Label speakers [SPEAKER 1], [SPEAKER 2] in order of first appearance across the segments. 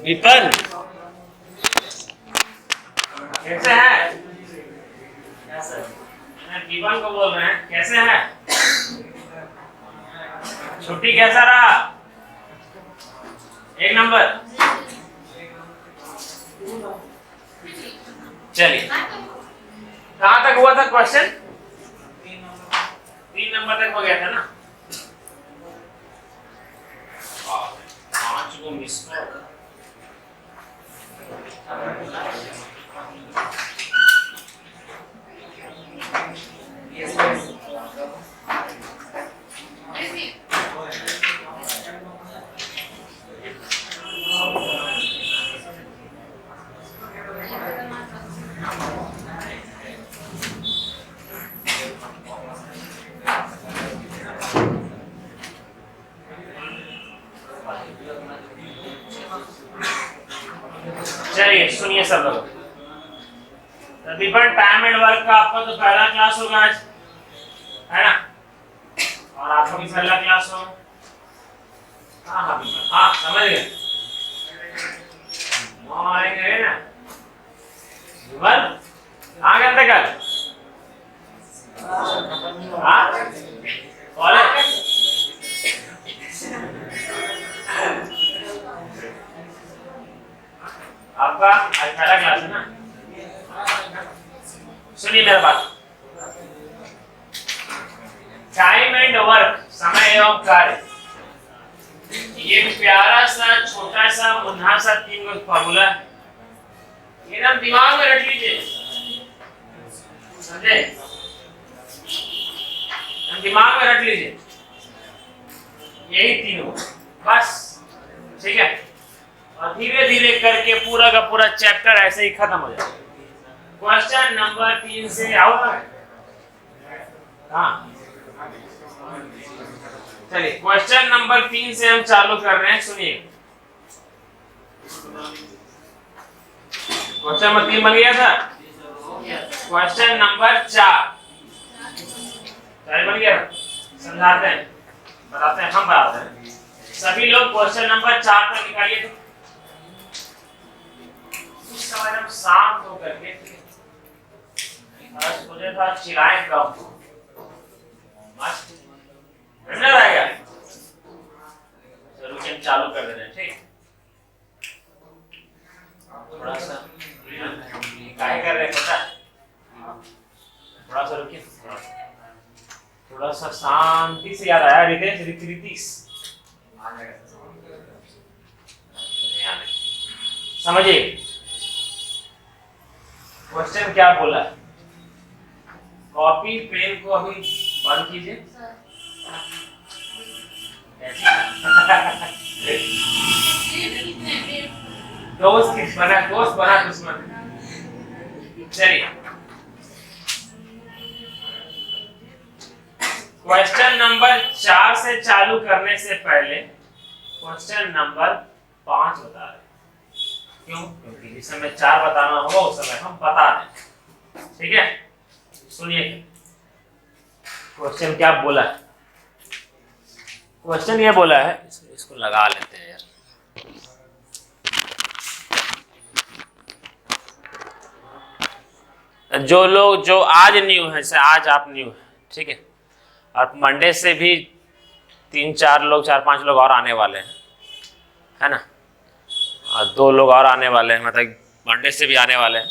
[SPEAKER 1] Weapon कैसे है? Weapon को बोल रहे हैं, कैसे है? छुट्टी कैसा रहा? एक नंबर। चलिए, कहां तक हुआ था क्वेश्चन? 3 नंबर तक हो गया था ना। 5 को मिस कर। चलिए सुनिए सब लोग, तकरीबन टाइम एंड वर्क का आपका तो पहला क्लास होगा आज, है ना? और आपका भी पहला क्लास हो। हाँ समझ गए। आएंगे ना विमल, कहाँ गए थे कल? कॉलेज? आपका आज पहला क्लास है ना? सुनिए मेरा बात। टाइम एंड वर्क, समय एवं कार्य, ये प्यारा सा छोटा सा मुन्ना सा 3 फॉर्मूला है, ये ना दिमाग में रख लीजिए, समझे? दिमाग में रख लीजिए, यही 3 बस, ठीक है? और धीरे धीरे करके पूरा का पूरा चैप्टर ऐसे ही खत्म हो जाएगा। क्वेश्चन नंबर 3 से आओ। हाँ चलिए, क्वेश्चन नंबर 3 से हम चालू कर रहे हैं। सुनिए, क्वेश्चन नंबर 3 बन गया था। क्वेश्चन नंबर 4 बन गया। समझाते हैं, बताते हैं, हम बताते हैं। सभी लोग क्वेश्चन नंबर 4 तक निकालिए। तो उस समय हम शांत होकर के सोचे था चिल्लाएं कब, नजर आएगा। चलो हम चालू कर दे रहे हैं, ठीक? थोड़ा सा काय कर रहे हैं पता? थोड़ा सा रुकिए, थोड़ा सा शांति से। याद आया रितीश? समझिए क्वेश्चन क्या बोला है। कॉपी पेन को अभी बंद कीजिए। दोस्त बना दुश्मन। चलिए, क्वेश्चन नंबर 4 से चालू करने से पहले क्वेश्चन नंबर 5 बता रहे। क्यों? क्योंकि जिस समय 4 बताना होगा उस समय हम बता दें, ठीक है? सुनिए क्वेश्चन क्या बोला है। क्वेश्चन ये बोला है, इसको लगा लेते हैं यार। जो आज न्यू है, जैसे आज आप न्यू है, ठीक है? और मंडे से भी 3-4 लोग, 4-5 लोग और आने वाले हैं, है ना? और 2 लोग और आने वाले हैं, मतलब मंडे से भी आने वाले हैं।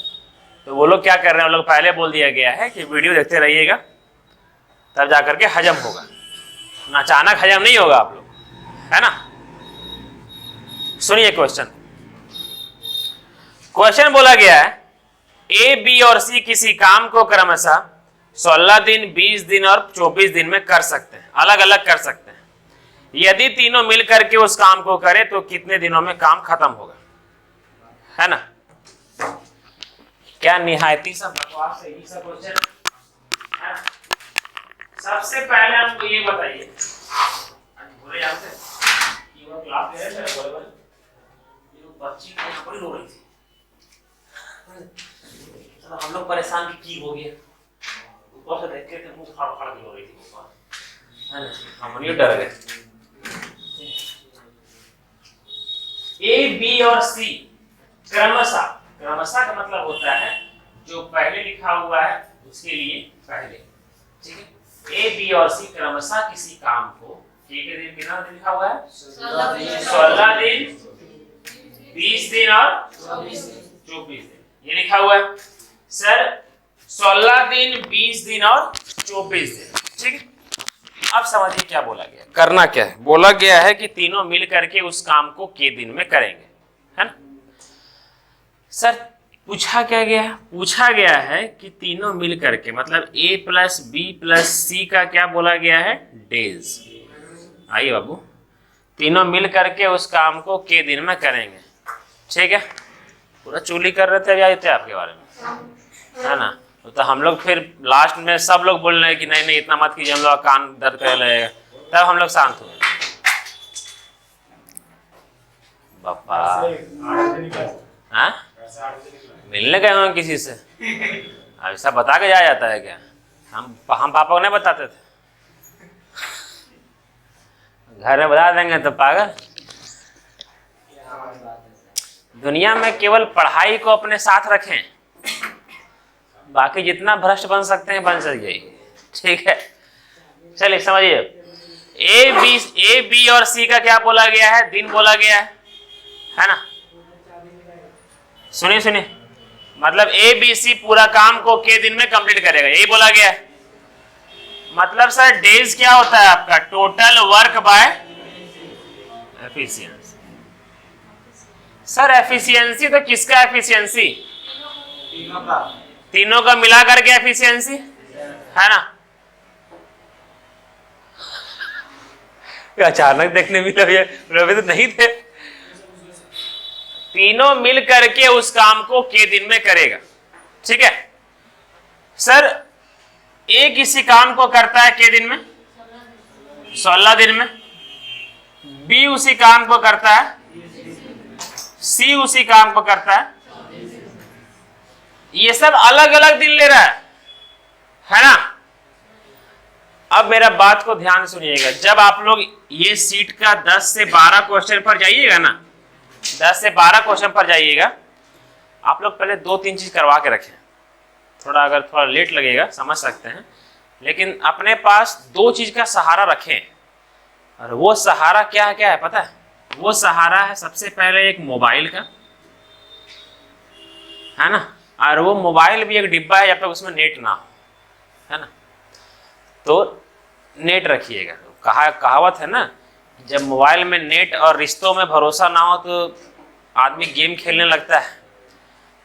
[SPEAKER 1] तो वो लोग क्या कर रहे हैं, वो लोग पहले बोल दिया गया है कि वीडियो देखते रहिएगा, तब जाकर के हजम होगा, ना अचानक हजम नहीं होगा आप लोग, है ना? सुनिए क्वेश्चन बोला गया है ए, बी और सी किसी काम को क्रमशः 16 दिन, 20 दिन और 24 दिन में कर सकते हैं, अलग अलग कर सकते हैं। यदि तीनों मिल करके उस काम को करें तो कितने दिनों में काम खत्म होगा, है ना? क्या निहायती सब बकवास है ये सब क्वेश्चन। सबसे पहले हमको ये बताइए, की रो रही थी। तो हम लोग परेशान की हो गया, ऊपर से देख के मुंह फाड़ फाड़ के रो रही थी ऊपर, है ना, हम नहीं डर गए। ए बी और सी क्रमशः, क्रमशः का मतलब होता है जो पहले लिखा हुआ है उसके लिए पहले, ठीक है। ए बी और सी क्रमशः किसी काम को के दिन कितना दिन लिखा हुआ है, 16 दिन, 20 दिन और 24 दिन, ये लिखा हुआ है सर। 16 दिन, 20 दिन और 24 दिन, ठीक है। अब समझिए क्या बोला गया, करना क्या है। बोला गया है कि तीनों मिल करके उस काम को के दिन में करेंगे, है ना। सर पूछा क्या गया है, पूछा गया है कि तीनों मिल करके, मतलब ए प्लस बी प्लस सी का क्या बोला गया है, डेज। आइए बाबू, तीनों मिल करके उस काम को के दिन में करेंगे, ठीक है। पूरा चूली कर रहे थे अभी आए थे आपके बारे में, है ना। तो हम लोग फिर लास्ट में सब लोग बोल रहे हैं कि नहीं नहीं इतना मत कीजिए, हम लोग कान दर्द कर लगेगा, तब हम लोग शांत हुए। बापा हाँ मिलने गए होंगे किसी से, ऐसा बता के जाया जाता है क्या? हम पापा को नहीं बताते थे, घर में बता देंगे तो पागल। दुनिया में केवल पढ़ाई को अपने साथ रखें, बाकी जितना भ्रष्ट बन सकते हैं बन जाइए, ठीक है। चलिए समझिए, ए बी और सी का क्या बोला गया है, दिन बोला गया है ना। सुनिए सुनिए, मतलब ए बी सी पूरा काम को के दिन में कंप्लीट करेगा, यही बोला गया है। मतलब सर डेज क्या होता है आपका, total work by efficiency. Sir efficiency तो किसका एफिशिएंसी, तीनों का मिला करके एफिशिएंसी, है ना। अचानक देखने मिला, रवि तो नहीं थे। तीनों मिल करके उस काम को के दिन में करेगा, ठीक है। सर ए किसी काम को करता है के दिन में 16 दिन में, बी उसी काम को करता है, सी उसी काम को करता है, ये सब अलग अलग दिन ले रहा है ना। अब मेरा बात को ध्यान सुनिएगा, जब आप लोग ये सीट का 10 से 12 क्वेश्चन पर जाइएगा ना, 10 से 12 क्वेश्चन पर जाइएगा, आप लोग पहले 2-3 चीज करवा के रखें। थोड़ा अगर थोड़ा लेट लगेगा समझ सकते हैं, लेकिन अपने पास 2 चीज का सहारा रखें। और वो सहारा क्या है पता है, वो सहारा है सबसे पहले एक मोबाइल का, है ना। और वो मोबाइल भी एक डिब्बा है जब तक उसमें नेट ना हो, है ना। तो नेट रखिएगा। कहावत है ना, जब मोबाइल में नेट और रिश्तों में भरोसा ना हो तो आदमी गेम खेलने लगता है।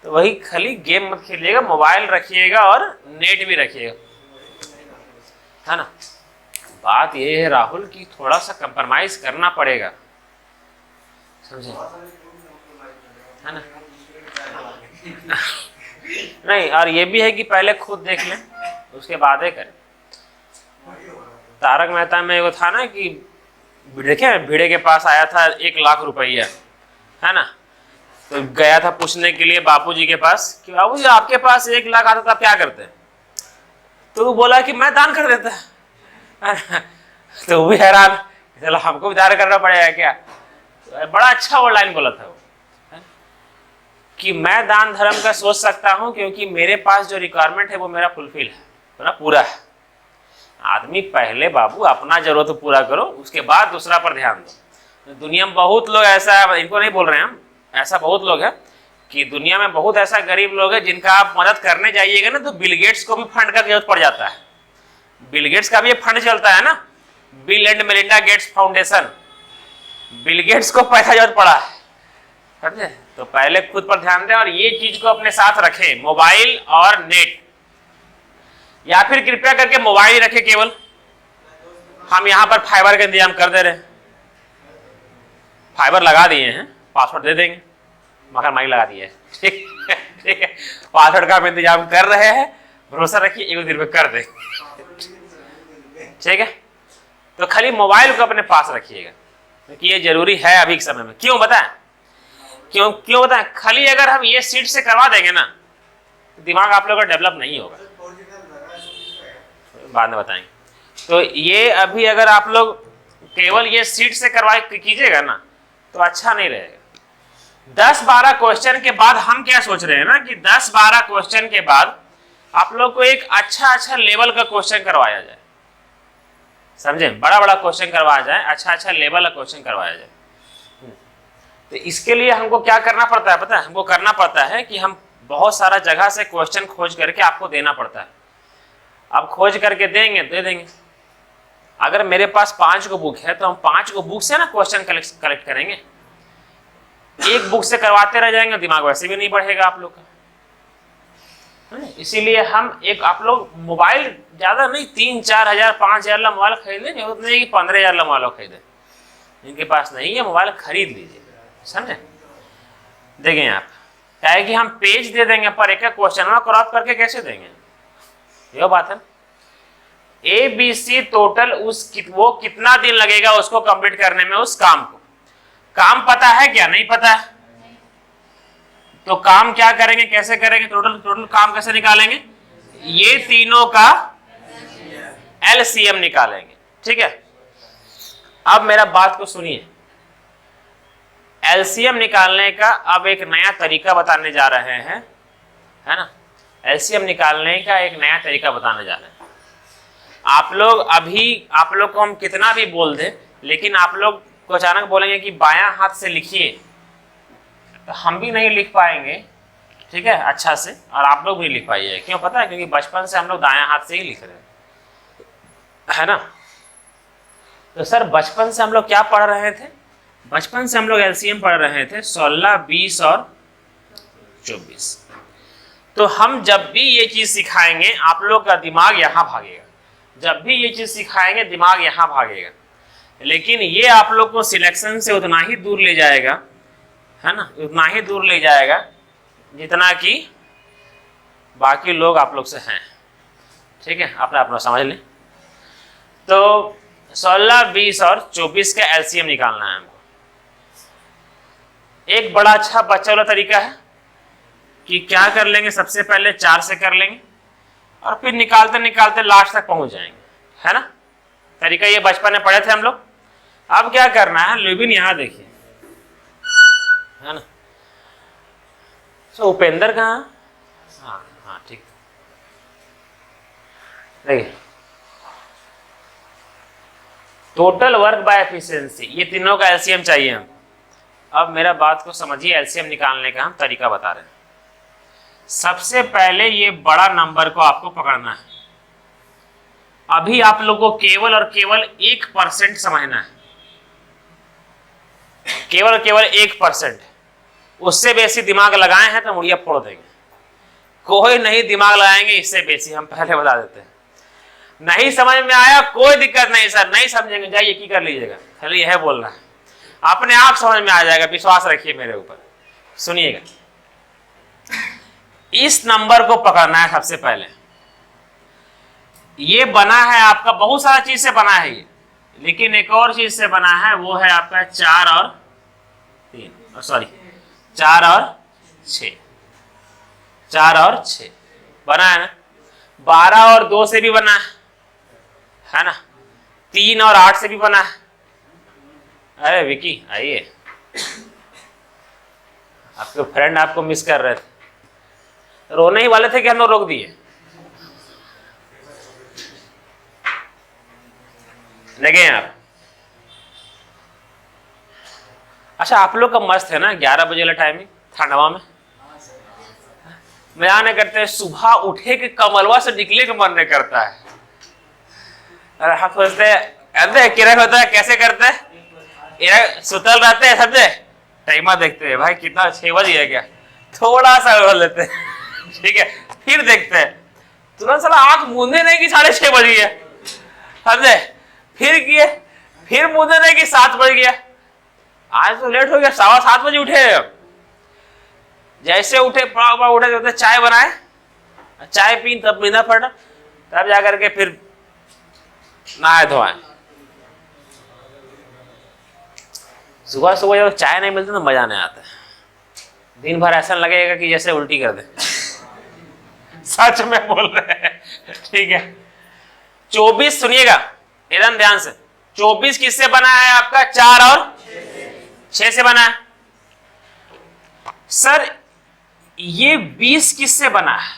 [SPEAKER 1] तो वही खाली गेम मत खेलिएगा, मोबाइल रखिएगा और नेट भी रखिएगा, है ना। बात ये है राहुल कि थोड़ा सा कंप्रोमाइज करना पड़ेगा, समझे, है ना। नहीं, और ये भी है कि पहले खुद देख लें उसके बाद ही करें। तारक मेहता में वो था ना कि देखे भिड़े के पास आया था 1 लाख रुपया, है ना। तो गया था पूछने के लिए बापूजी के पास कि बाबूजी आपके पास 1 लाख आता था क्या करते? तो वो बोला कि मैं दान कर देता। तो वो भी हैरान, चलो हमको भी दान करना पड़ेगा क्या। बड़ा अच्छा वो लाइन बोला था वो, कि मैं दान धर्म का सोच सकता हूं क्योंकि मेरे पास जो रिक्वायरमेंट है वो मेरा फुलफिल है, ना पूरा है। आदमी पहले बाबू अपना जरूरत पूरा करो, उसके बाद दूसरा पर ध्यान दो। दुनिया में बहुत लोग ऐसा है, इनको नहीं बोल रहे हैं हम, ऐसा बहुत लोग हैं कि दुनिया में बहुत ऐसा गरीब लोग हैं जिनका आप मदद करने जाइएगा ना तो बिल गेट्स को भी फंड का जरूरत पड़ जाता है। बिल गेट्स का भी ये फंड चलता है ना, bill and Melinda Gates foundation, Bill Gates को पैसा जरूरत पड़ा है, समझे। तो पहले खुद पर ध्यान दें और ये चीज को अपने साथ रखें, मोबाइल और नेट, या फिर कृपया करके मोबाइल ही रखें केवल। हम यहाँ पर फाइबर का इंतजाम कर दे रहे हैं, फाइबर लगा दिए हैं, पासवर्ड दे देंगे, मगर माइक लगा दिए है, ठीक है। पासवर्ड का हम इंतजाम कर रहे हैं, भरोसा रखिए 1 दिन में कर देंगे, ठीक है। तो खाली मोबाइल को अपने पास रखिएगा क्योंकि ये जरूरी है अभी के समय में। क्यों बताएं, क्यों क्यों बताएं, खाली अगर हम ये सीट से करवा देंगे ना दिमाग आप लोगों का डेवलप नहीं होगा, बाद में बताएंगे। तो ये अभी अगर आप लोग केवल ये सीट से करवा कीजिएगा ना तो अच्छा नहीं रहेगा। 10-12 क्वेश्चन के बाद हम क्या सोच रहे हैं ना कि 10-12 क्वेश्चन के बाद आप लोग को एक अच्छा लेवल का क्वेश्चन करवाया जाए, समझे, बड़ा क्वेश्चन करवाया जाए, अच्छा लेवल का क्वेश्चन करवाया जाए। तो इसके लिए हमको क्या करना पड़ता है पता है, हमको करना पड़ता है कि हम बहुत सारा जगह से क्वेश्चन खोज करके आपको देना पड़ता है। आप खोज करके देंगे दे देंगे। अगर मेरे पास 5 गो बुक है तो हम 5 गो बुक से ना क्वेश्चन कलेक्ट करेंगे। एक बुक से करवाते रह जाएंगे दिमाग वैसे भी नहीं बढ़ेगा आप लोग का। इसीलिए हम एक आप लोग मोबाइल ज्यादा नहीं 3-4 हजार 5 हजार ला मोबाइल खरीदें, जरूरत नहीं कि 15 हजार ला मोबाइल खरीदें। जिनके पास नहीं है मोबाइल खरीद लीजिए, समझे। देखें आप क्या है कि हम पेज दे देंगे पर एक क्वेश्चन क्रॉप करके कैसे देंगे, यह बात है। ABC टोटल वो कितना दिन लगेगा उसको कंप्लीट करने में, उस काम को। काम पता है क्या, नहीं पता है तो काम क्या करेंगे, कैसे करेंगे, टोटल काम कैसे निकालेंगे, ये तीनों का LCM निकालेंगे, ठीक है। अब मेरा बात को सुनिए, LCM निकालने का अब एक नया तरीका बताने जा रहे हैं, है ना। LCM निकालने का एक नया तरीका बताने जा रहे हैं। आप लोग को हम कितना भी बोल दें, लेकिन आप लोग को अचानक बोलेंगे कि बायां हाथ से लिखिए तो हम भी नहीं लिख पाएंगे, ठीक है, अच्छा से, और आप लोग भी लिख पाइए। क्यों पता है, क्योंकि बचपन से हम लोग दायां हाथ से ही लिख रहे हैं, है ना। तो सर बचपन से हम लोग क्या पढ़ रहे थे, बचपन से हम लोग LCM पढ़ रहे थे 16, 20 और 24। तो हम जब भी ये चीज सिखाएंगे आप लोग का दिमाग यहाँ भागेगा, जब भी ये चीज सिखाएंगे दिमाग यहाँ भागेगा। लेकिन ये आप लोग को सिलेक्शन से उतना ही दूर ले जाएगा, है ना, उतना ही दूर ले जाएगा जितना कि बाकी लोग आप लोग से हैं, ठीक है। अपना समझ लें। तो 16, 20 और 24 का LCM निकालना है हमको। एक बड़ा अच्छा बच्चा वाला तरीका है कि क्या कर लेंगे, सबसे पहले 4 से कर लेंगे और फिर निकालते निकालते लास्ट तक पहुंच जाएंगे, है ना। तरीका ये बचपन में पढ़े थे हम लोग। अब क्या करना है, लेकिन यहां देखिए, है ना। तो उपेंद्र कहाँ, हाँ ठीक, देखिए टोटल वर्क बाय एफिशिएंसी, ये तीनों का LCM चाहिए हम। अब मेरा बात को समझिए, LCM निकालने का हम तरीका बता रहे हैं। सबसे पहले ये बड़ा नंबर को आपको पकड़ना है। अभी आप लोगों को केवल और केवल 1% समझना है, केवल और केवल 1%। उससे बेसी दिमाग लगाए हैं तो मुड़िया फोड़ देंगे। कोई नहीं दिमाग लगाएंगे इससे बेसी, हम पहले बता देते हैं। नहीं समझ में आया कोई दिक्कत नहीं सर, नहीं समझेंगे जाइए की कर लीजिएगा, खाली यह बोलना है, अपने आप समझ में आ जाएगा, विश्वास रखिए मेरे ऊपर। सुनिएगा, इस नंबर को पकड़ना है सबसे पहले। ये बना है आपका बहुत सारा चीज से बना है ये, लेकिन एक और चीज से बना है, वो है आपका 4 और 3, सॉरी 4 और 6, 4 और 6 बना है ना। 12 और 2 से भी बना है ना, 3 और 8 से भी बना है। अरे विकी आइए, आपके फ्रेंड आपको मिस कर रहे थे, रोने ही वाले थे कि हम लोग रोक दिए। देखें आप, अच्छा आप लोग का मस्त है ना 11 बजे वाला टाइमिंग ठंडवा में। मजा नहीं करते, सुबह उठे के कमलवा से निकले के मन नहीं करता है। अरे हम सोचते हैं किरण होता है कैसे करते हैं, सुतल रहते हैं, समझे, टाइमा देखते हैं भाई कितना 6 बज गया क्या, थोड़ा सा रोल लेते हैं, ठीक है, फिर देखते हैं तुरंत साला आंख मूंदे नहीं कि 6:30 बज गया, समझे, फिर किए, फिर मूंदे नहीं कि 7 बज गया, आज तो लेट हो गया, 7:15 बजे उठे। जैसे उठे पड़ा उठे चाय बनाए, चाय पी, तब मीना पड़ा, तब जाकर के फिर नहाए धोए। सुबह सुबह जब चाय नहीं मिलती तो मजा नहीं आता है। दिन भर ऐसा लगेगा कि जैसे उल्टी कर दे। सच में बोल रहे हैं, ठीक है। 24 सुनिएगा एकदम ध्यान से, 24 किससे बना है आपका? 4 और 6 से बना है। सर ये 20 किससे बना है?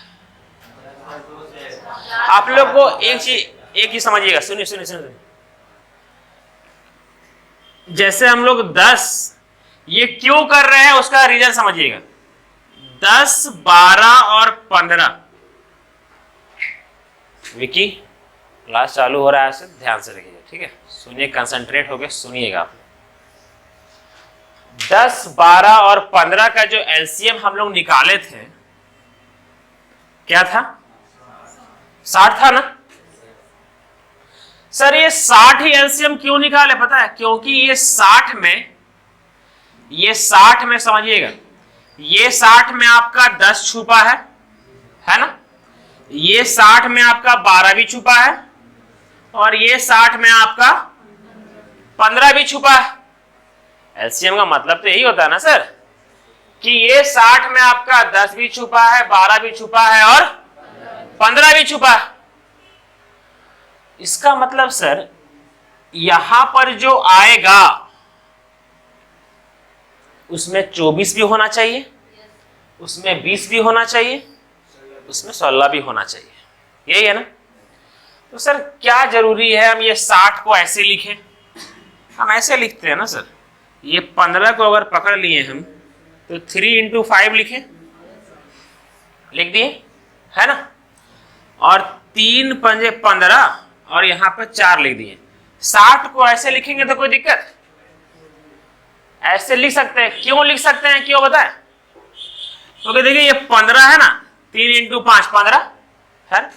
[SPEAKER 1] आप लोग को एक चीज समझिएगा, सुनिए सुनिए सुनिए। जैसे हम लोग 10 ये क्यों कर रहे हैं उसका रीजन समझिएगा। 10, 12 और 15। विकी क्लास चालू हो रहा है, से ध्यान से रखिएगा, ठीक है। सुनिए, कंसंट्रेट होकर सुनिएगा आप। 10, 12 और 15 का जो एलसीएम हम लोग निकाले थे क्या था? 60 था ना सर। ये 60 ही एलसीएम क्यों निकाले पता है? क्योंकि ये 60 में समझिएगा, ये 60 में आपका 10 छुपा है ना। ये 60 में आपका 12 भी छुपा है और ये 60 में आपका 15 भी छुपा है। एलसीएम का मतलब तो यही होता है ना सर, कि ये 60 में आपका 10 भी छुपा है, 12 भी छुपा है और 15 भी छुपा है। इसका मतलब सर यहां पर जो आएगा उसमें 24 भी होना चाहिए, उसमें 20 भी होना चाहिए, उसमें 16 भी होना चाहिए, यही है ना। तो सर क्या जरूरी है हम ये 60 को ऐसे लिखें? हम ऐसे लिखते हैं ना सर, ये 15 को अगर पकड़ लिए हम तो 3 × 5 लिखें, लिख दिए है ना। और 3 पंजे 15 और यहां पर 4 लिख दिए। 60 को ऐसे लिखेंगे तो कोई दिक्कत? ऐसे लिख सकते हैं। क्यों लिख सकते हैं, क्यों बताएं? क्योंकि देखिए ये 15 है ना, 3 × 5 15 है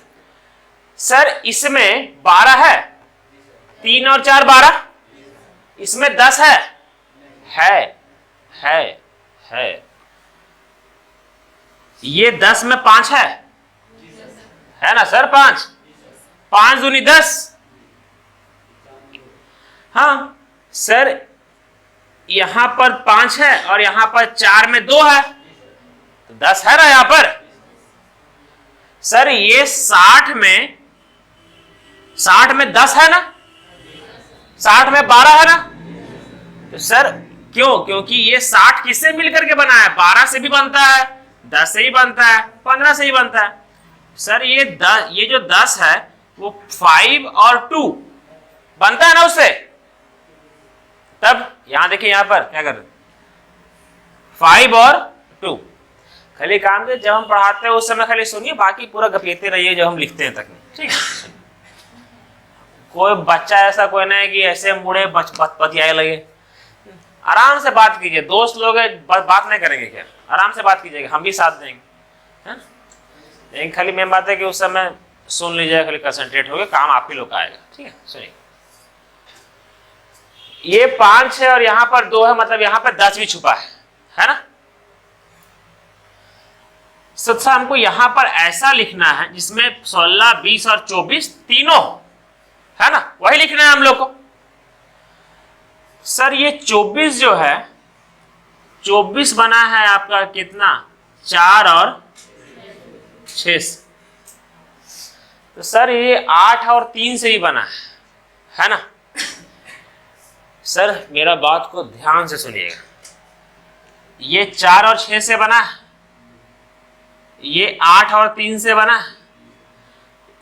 [SPEAKER 1] सर। इसमें 12 है, 3 और 4 12, इसमें 10 है। ये 10 में 5 है ना सर। 5 दूनी 10। हाँ सर, यहां पर 5 है और यहां पर 4 में 2 है तो 10 है ना यहां पर। सर ये 60 में 10 है ना, 60 में 12 है ना। तो सर क्यों? क्योंकि ये 60 किससे मिलकर के बना है? 12 से भी बनता है, 10 से ही बनता है, 15 से ही बनता है। सर ये जो 10 है वो 5 और 2 बनता है ना उससे। तब यहां देखिए, यहां पर क्या कर रहे, 5 और 2। खाली काम दे, जब हम पढ़ाते हैं उस समय खाली सुनिए, बाकी पूरा गपेते रहिए जब हम लिखते हैं तक, ठीक है। कोई बच्चा ऐसा कोई नहीं कि ऐसे मुड़े बतियाए लगे। आराम से बात कीजिए, दोस्त लोग बात नहीं करेंगे क्या? आराम से बात कीजिएगा, हम भी साथ देंगे, है। लेकिन खाली मेन बात है कि उस समय सुन लीजिएगा, खाली कंसंट्रेट होगा, काम आप ही लोग का आएगा, ठीक है। सुनिए, ये 5 है और यहां पर 2 है, मतलब यहां पर 10 भी छुपा है ना। सत्सा हमको यहां पर ऐसा लिखना है जिसमें 16, 20 और 24 तीनों है ना, वही लिखना है हम लोग को। सर ये 24 जो है, 24 बना है आपका कितना? 4 और 6। तो सर ये 8 और 3 से ही बना है ना। सर मेरा बात को ध्यान से सुनिएगा, ये 4 और 6 से बना है, ये 8 और 3 से बना है,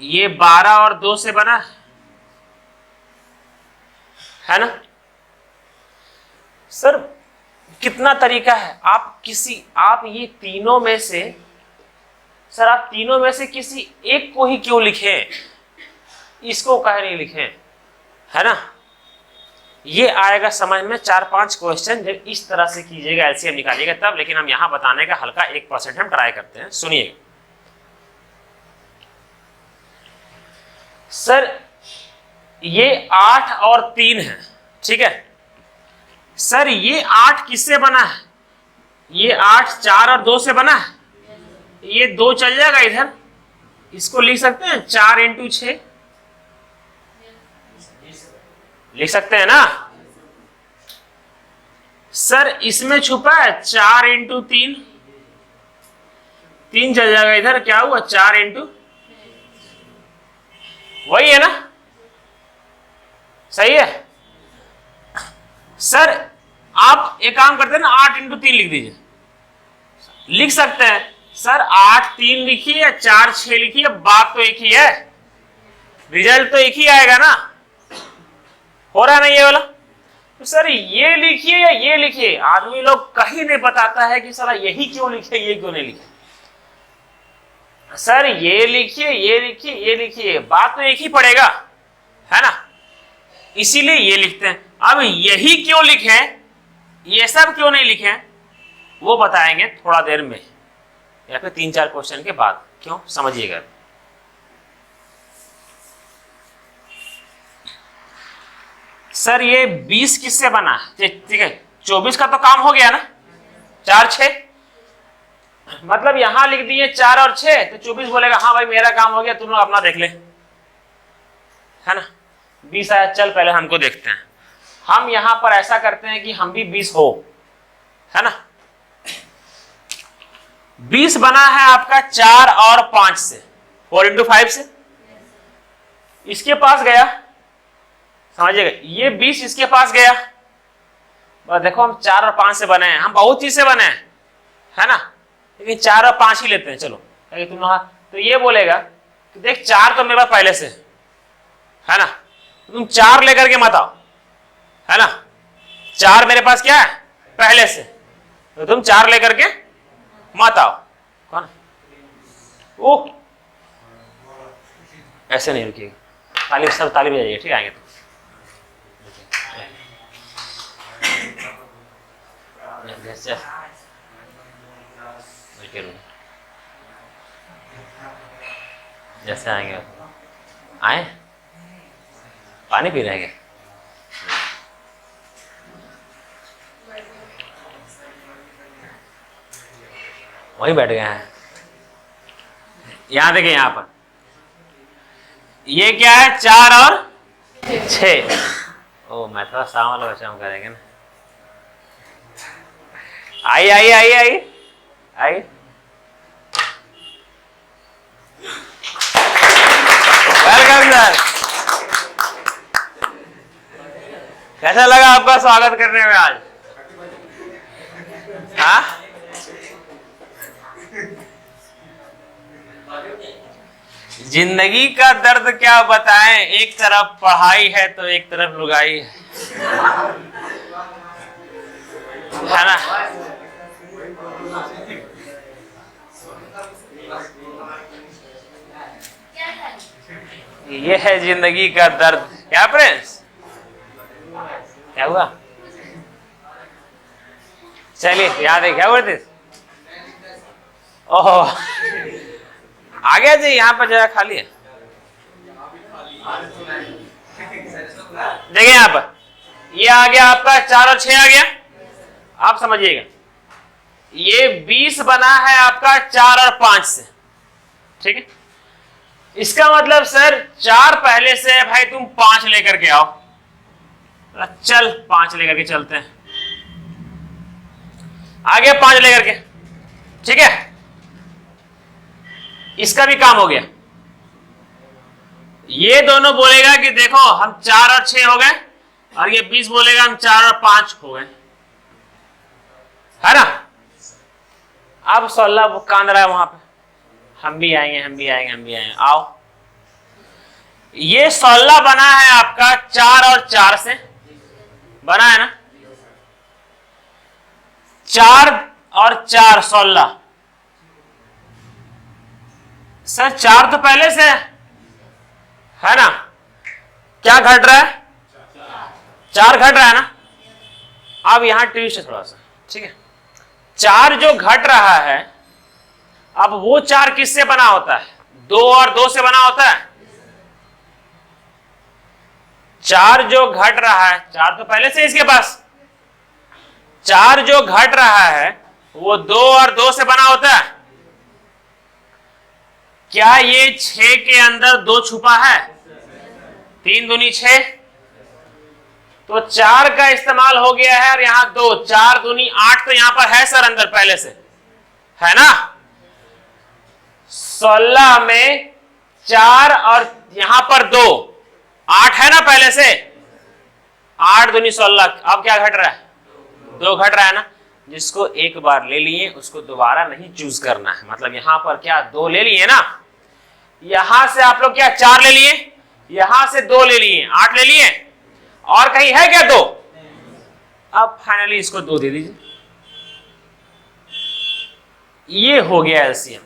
[SPEAKER 1] ये 12 और 2 से बना है ना। सर कितना तरीका है, आप ये तीनों में से, सर आप तीनों में से किसी एक को ही क्यों लिखें, इसको कहे नहीं लिखें, है ना। ये आएगा समझ में 4-5 क्वेश्चन जब इस तरह से कीजिएगा, एलसीएम निकालिएगा तब। लेकिन हम यहां बताने का हल्का 1% हम ट्राई करते हैं, सुनिए। सर ये 8 और 3 है, ठीक है। सर ये 8 किससे बना है? ये 8 4 और 2 से बना है। ये 2 चल जाएगा इधर, इसको लिख सकते हैं 4 × 6 लिख सकते हैं ना। सर इसमें छुपा है 4 × 3 3 चल जाएगा इधर, क्या हुआ 4 इंटू, वही है ना, सही है सर। आप एक काम करते हैं ना, 8 इंटू 3 लिख दीजिए, लिख सकते हैं सर। 8 3 लिखिए या 4 6 लिखिए, बात तो एक ही है, रिजल्ट तो एक ही आएगा ना, हो रहा है ना ये वाला। तो सर ये लिखिए या ये लिखिए, आदमी लोग कहीं नहीं बताता है कि सर यही क्यों लिखे ये क्यों नहीं लिखे। सर ये लिखिए ये लिखिए ये लिखिए, बात तो एक ही पड़ेगा, है ना, इसीलिए ये लिखते हैं। अब यही क्यों लिखे, ये सब क्यों नहीं लिखे, वो बताएंगे थोड़ा देर में या फिर 3-4 क्वेश्चन के बाद। क्यों, समझिएगा। सर ये 20 किससे बना, ठीक है 24 का तो काम हो गया ना, 4 6, मतलब यहां लिख दिए 4 और 6, तो 24 बोलेगा हाँ भाई मेरा काम हो गया, तुम लोग अपना देख ले, है ना। 20 आया, चल पहले हमको देखते हैं। हम यहां पर ऐसा करते हैं कि हम भी 20 हो, है ना। 20 बना है आपका 4 और 5 से, 4 इंटू 5 से, इसके पास गया, समझिएगा, ये 20 इसके पास गया। बस देखो हम 4 और 5 से बने हैं, हम बहुत चीज से बने हैं, है ना, लेकिन 4 और 5 ही लेते हैं। चलो तुम तो ये बोलेगा कि देख 4 तो मेरे पास पहले से है ना, तुम 4 लेकर के मत आओ, है ना, 4 मेरे पास क्या है पहले से, तो तुम 4 लेकर के मत आओ। कौन, ओह ऐसे नहीं रुकिएगा, ताली सब ताली बजाइए, ठीक आएंगे तो। जैसे आएंगे, आए पानी पी रहे हैं, वहीं बैठ गए हैं। यहां देखिए, यहां पर ये क्या है 4 और 6। ओ मैं थोड़ा सामान वाला बच्चा हम करेंगे ना। आई आई आई आई आई, वेलकम सर। कैसा लगा आपका स्वागत करने में आज, हाँ? जिंदगी का दर्द क्या बताएं, एक तरफ पढ़ाई है तो एक तरफ लुगाई है ना। ये है जिंदगी का दर्द। क्या प्रिंस, क्या हुआ? चलिए याद है, क्या बोलते? ओहो आ गया जी, यहाँ पर जगह खाली है। देखिए यहाँ पर ये आ गया आपका 4 और 6 आ गया। आप समझिएगा, ये 20 बना है आपका 4 और 5 से, ठीक है। इसका मतलब सर 4 पहले से है भाई, तुम 5 लेकर के आओ। चल 5 लेकर के चलते हैं, आगे 5 लेकर के, ठीक है। इसका भी काम हो गया। ये दोनों बोलेगा कि देखो हम 4 और 6 हो गए, और ये 20 बोलेगा हम 4 और 5 हो गए, है ना। अब 16 कांद रहा है वहां पे, हम भी आएंगे हम भी आएंगे हम भी आएंगे, आओ। ये 16 बना है आपका 4 और 4 से, बना है ना, 4 और 4 16। सर 4 तो पहले से है ना, क्या घट रहा है, 4 घट रहा है ना। अब यहां ट्विस्ट है थोड़ा सा, ठीक है। 4 जो घट रहा है, अब वो 4 किससे बना होता है, 2 और 2 से बना होता है। 4 जो घट रहा है, 4 तो पहले से इसके पास, 4 जो घट रहा है वो 2 और 2 से बना होता है। क्या ये 6 के अंदर 2 छुपा है, 3 दूनी 6, तो 4 का इस्तेमाल हो गया है, और यहां 2, 4 दूनी 8, तो यहां पर है सर अंदर पहले से, है ना। 16 में 4 और यहां पर 2, 8 है ना पहले से, 8 दूनी 16, अब क्या घट रहा है, 2 घट रहा है ना। जिसको एक बार ले लिए उसको दोबारा नहीं चूज करना है। मतलब यहां पर क्या 2 ले लिए ना, यहां से आप लोग क्या 4 ले लिए, यहां से 2 ले लिए, 8 ले लिए, और कहीं है क्या 2। अब फाइनली इसको 2 दे दीजिए, ये हो गया एलसीएम।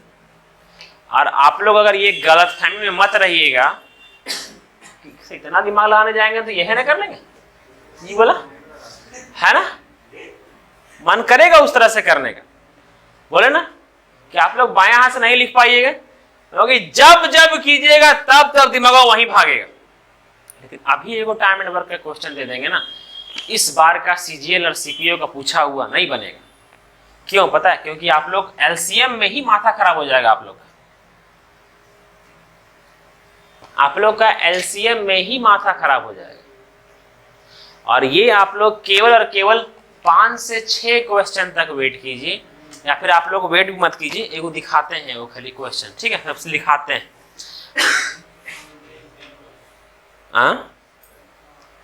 [SPEAKER 1] और आप लोग अगर ये गलत फहमी में मत रहिएगा कि इतना दिमाग लगाने जाएंगे तो यह ना कर लेंगे, ये बोला है ना, मन करेगा उस तरह से करने का। बोले ना कि आप लोग बाएं हाथ से नहीं लिख पाइएगा, क्योंकि जब जब कीजिएगा तब तब दिमाग वहीं भागेगा। लेकिन अभी एगो टाइम एंड वर्क का क्वेश्चन दे देंगे ना, इस बार का सीजीएल और सीपीओ का पूछा हुआ नहीं बनेगा। क्यों पता है, क्योंकि आप लोग एलसीएम में ही माथा खराब हो जाएगा आप लोग का एलसीएम में ही माथा खराब हो जाएगा। और ये आप लोग केवल और केवल 5 से 6 क्वेश्चन तक वेट कीजिए, या फिर आप लोग वेट भी मत कीजिए, एगो दिखाते हैं वो खाली क्वेश्चन, ठीक है, सबसे लिखाते हैं।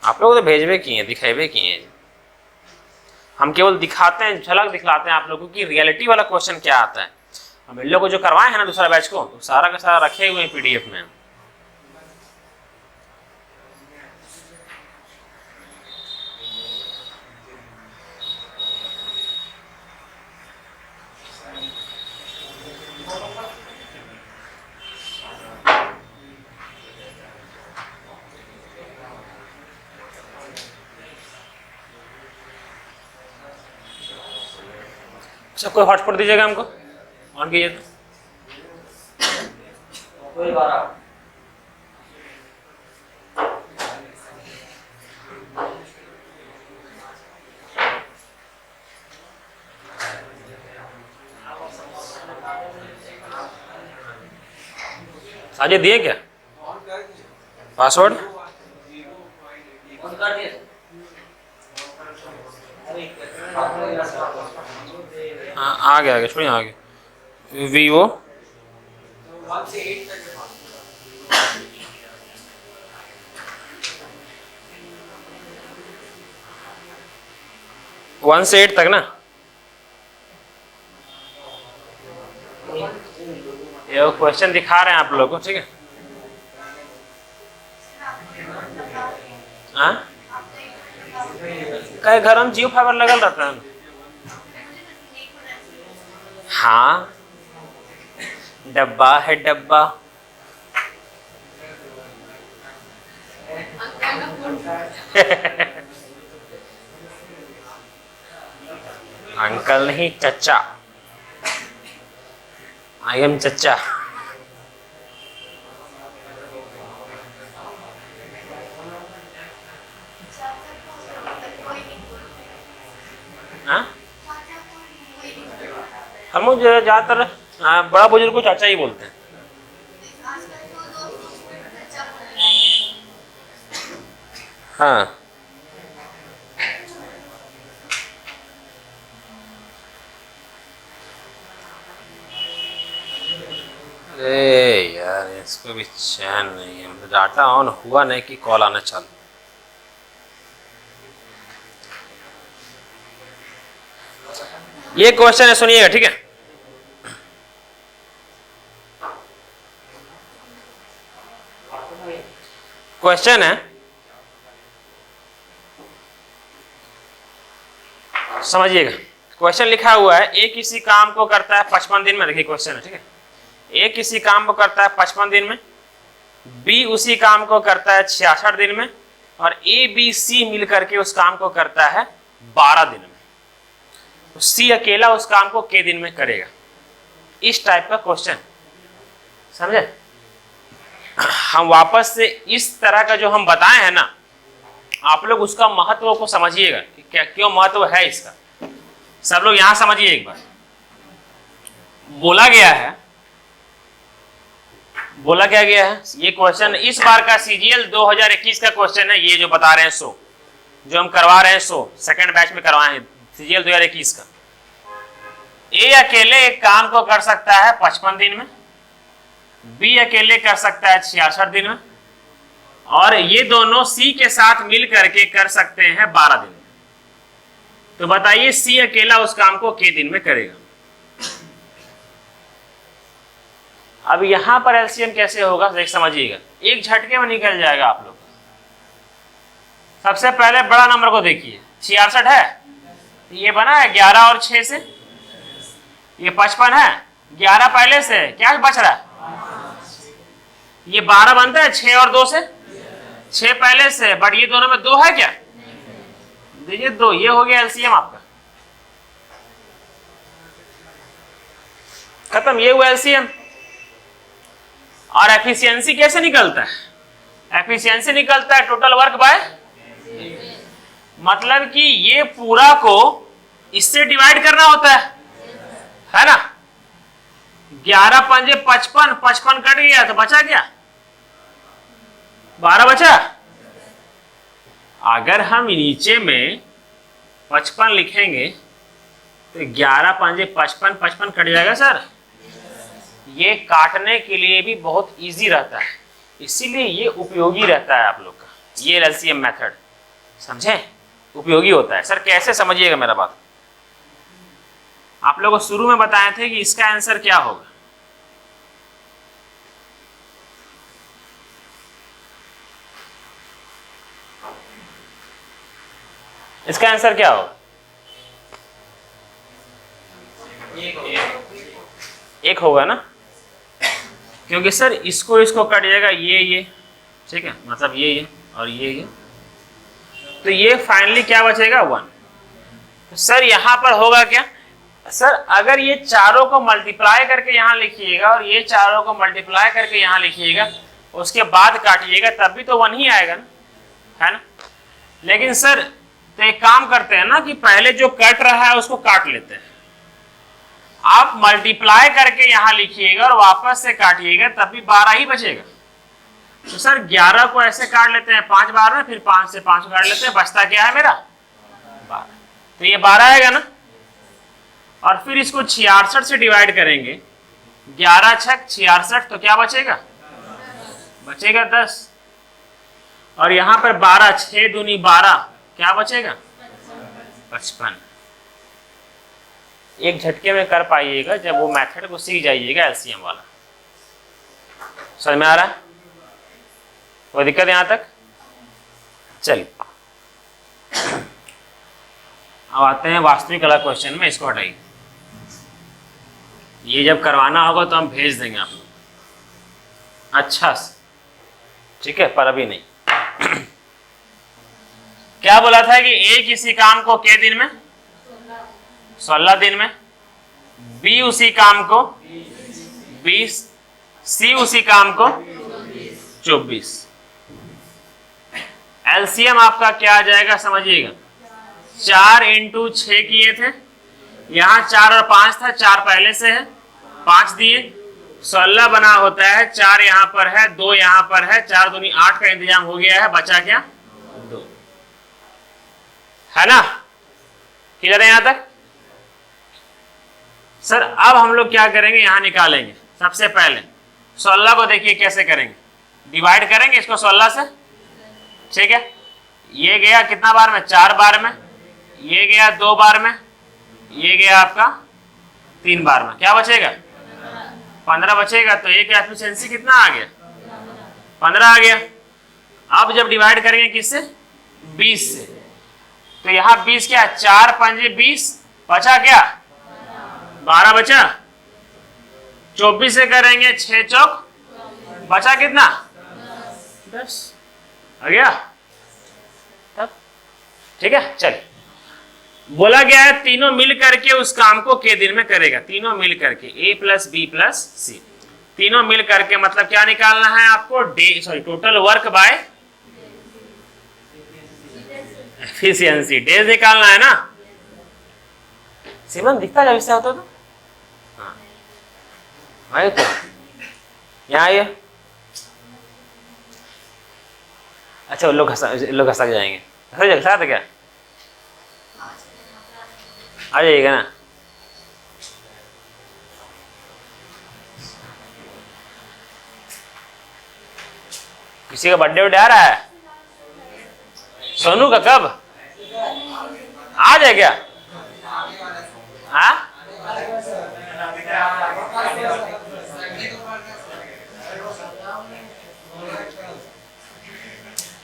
[SPEAKER 1] आप लोग तो भेजबे किए, दिखेबे किए, हम केवल दिखाते हैं, झलक दिखलाते हैं आप लोगों की रियलिटी वाला क्वेश्चन क्या आता है। हम इन लोग को जो करवाए हैं ना दूसरा बैच को, तो सारा का सारा रखे हुए हैं पीडीएफ में। अच्छा, कोई हॉटस्पॉट दीजिएगा हमको, ऑन कीजिए तो। साजिद दिए क्या पासवर्ड? हाँ आ गया छोड़िए, आ गया वीवो 1 से 8 तक ना। ये क्वेश्चन दिखा रहे हैं आप लोगों को, ठीक है। हाँ कई घर में जियो फाइबर लगल रहता है। हाँ डब्बा है डब्बा। अंकल नहीं चचा, आई एम चचा। हम लोग ज्यादातर बड़ा बुजुर्ग को चाचा ही बोलते हैं। हाँ अरे यार इसको भी चैन नहीं है, डाटा ऑन हुआ नहीं कि कॉल आना चालू। ये क्वेश्चन है, सुनिएगा ठीक है। क्वेश्चन है, समझिएगा। क्वेश्चन लिखा हुआ है, ए किसी काम को करता है 55 दिन में। देखिए क्वेश्चन है, ठीक है। ए किसी काम को करता है 55 दिन में, बी उसी काम को करता है 66 दिन में, और ए बी सी मिलकर के उस काम को करता है 12 दिन में। तो सी अकेला उस काम को के दिन में करेगा। इस टाइप का क्वेश्चन, समझे। हम वापस से इस तरह का जो हम बताए हैं ना, आप लोग उसका महत्व को समझिएगा कि क्या क्यों महत्व है इसका। सब लोग यहां समझिए एक बार। बोला क्या गया है, ये क्वेश्चन इस बार का सीजीएल 2021 का क्वेश्चन है। ये जो बता रहे हैं 100 जो हम करवा रहे हैं, 100 सेकेंड बैच में करवाए हैं सीजीएल 2021 का। ए अकेले एक काम को कर सकता है 55 दिन में, बी अकेले कर सकता है 66 दिन में, और ये दोनों सी के साथ मिल करके कर सकते हैं 12 दिन में। तो बताइए सी अकेला उस काम को के दिन में करेगा। अब यहां पर एलसीएम कैसे होगा देख समझिएगा, एक झटके में निकल जाएगा आप लोग। सबसे पहले बड़ा नंबर को देखिए, 66 है, ये बना है 11 और 6 से, ये 55 है, 11 पहले से, क्या बच रहा है, ये 12 बनता है 6 और 2 से, 6 पहले से, बट ये दोनों में 2 है क्या, देखिए 2, ये हो गया एलसीएम आपका, खत्म, ये हुआ एलसीएम। और एफिशिएंसी कैसे निकलता है, एफिशिएंसी निकलता है टोटल वर्क बाय, मतलब कि ये पूरा को इससे डिवाइड करना होता है ना। 11 पंजे 55, 55 कट गया तो बचा क्या, 12 बचा। अगर हम नीचे में 55 लिखेंगे तो 11 पंजे 55, 55 कट जाएगा सर। ये काटने के लिए भी बहुत इजी रहता है, इसीलिए ये उपयोगी रहता है आप लोग का, ये एलसीएम मेथड, समझे, उपयोगी होता है। सर कैसे, समझिएगा मेरा बात, आप लोगों को शुरू में बताए थे कि इसका आंसर क्या होगा। इसका आंसर क्या होगा, एक होगा ना, क्योंकि सर इसको कट जाएगा ये, ठीक है, मतलब ये और ये, तो ये फाइनली क्या बचेगा 1। तो सर यहां पर होगा क्या, सर अगर ये चारों को मल्टीप्लाई करके यहां लिखिएगा और ये चारों को मल्टीप्लाई करके यहां लिखिएगा, उसके बाद काटिएगा, तब भी तो 1 ही आएगा ना, है ना। लेकिन सर तो एक काम करते हैं ना कि पहले जो कट रहा है उसको काट लेते हैं, आप मल्टीप्लाई करके यहां लिखिएगा और वापस से काटिएगा, तब भी 12 ही बचेगा। तो सर 11 को ऐसे काट लेते हैं 5 बार में, फिर 5 से 5 काट लेते हैं, बचता क्या है मेरा 12, तो ये 12 आएगा ना। और फिर इसको 66 से डिवाइड करेंगे, 11 छक 66, तो क्या बचेगा, बचेगा 10। और यहां पर 12, 6 दूनी 12, क्या बचेगा 55। एक झटके में कर पाइएगा जब वो मेथड को सीख जाइएगा एलसीएम वाला। समझ में आ रहा है, कोई दिक्कत यहां तक। चलिए अब आते हैं वास्तविक वाला क्वेश्चन में, इसको हटाइए, ये जब करवाना होगा तो हम भेज देंगे आपको अच्छा से, ठीक है, पर अभी नहीं। क्या बोला था कि ए किसी काम को के दिन में 16 दिन में, बी उसी काम को 20, सी उसी काम को 24। एलसीएम आपका क्या आ जाएगा समझिएगा, 4 इंटू 6 किए थे, यहां 4 और 5 था, 4 पहले से है, 5 दिए, 16 बना होता है, 4 यहां पर है, 2 यहां पर है, 4 दूनी 8 का इंतजाम हो गया है, बचा क्या 2, है ना, किधर है यहां तक। सर अब हम लोग क्या करेंगे, यहां निकालेंगे। सबसे पहले 16 को देखिए कैसे करेंगे, डिवाइड करेंगे इसको 16 से, ठीक है, ये गया कितना बार में, 4 बार में, ये गया 2 बार में, ये गया आपका 3 बार में, क्या बचेगा 15 बचेगा। तो एक एफिशिएंसी कितना आ गया 15 आ गया। अब जब डिवाइड करेंगे किससे 20 से, तो यहां 20 क्या, 4 पंजे 20, बचा क्या 12 बचा, 24 से करेंगे 6 चौक, बचा कितना 10 आ गया तब, ठीक है। चल बोला गया है तीनों मिल करके उस काम को के दिन में करेगा, तीनों मिल करके A प्लस बी प्लस सी, तीनों मिल करके मतलब क्या निकालना है आपको, total work by efficiency, days निकालना है ना। सिमरन दिखता जब इससे होता तो, हाँ आए तो यहाँ आइए, अच्छा लोग घसक जाएंगे, घसा था क्या, आ जाइएगा ना। किसी का बर्थडे उठे आ रहा है? सोनू का कब? आज है क्या? हाँ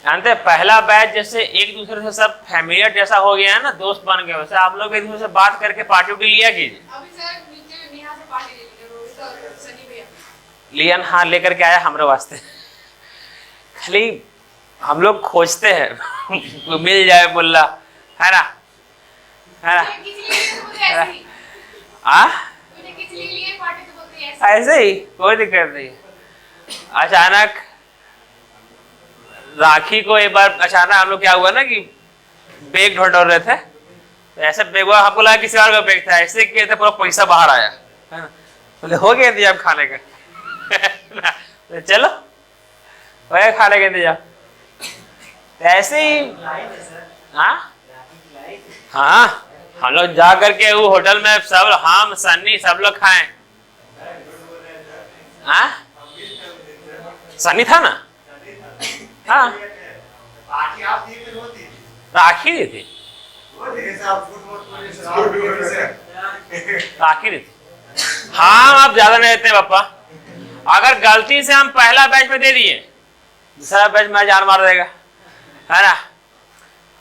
[SPEAKER 1] जानते पहला बैच जैसे एक दूसरे से सब फैमिलियर जैसा हो गया है ना, दोस्त बन गए, वैसे आप लोग एक दूसरे से बात करके पार्टी उटी लिया कीजिए। लियन हाँ लेकर के आया हमारे वास्ते। खाली हम लोग खोजते हैं मिल जाए मुल्ला, है ना, है ना? ऐसे ही कोई दिक्कत नहीं। अचानक राखी को एक बार अचानक हम लोग क्या हुआ ना कि बैग ढूंढ रहे थे, तो ऐसे बैग हुआ हमको लगा किसी और का बैग था, ऐसे किए थे पूरा पैसा बाहर आया, है ना? बोले हो गया इंतजाम खाने का। तो चलो वह खाने का इंतजाम ऐसे ही। हाँ हम लोग जा करके वो होटल में सब हम सन्नी सब लोग खाएं। हाँ सन्नी था ना? हाँ राखी दी थी, राखी दी थी। हाँ आप ज्यादा नहीं देते पापा, अगर गलती से हम पहला बैच में दे दिए दूसरा बैच में जान मार देगा, है ना?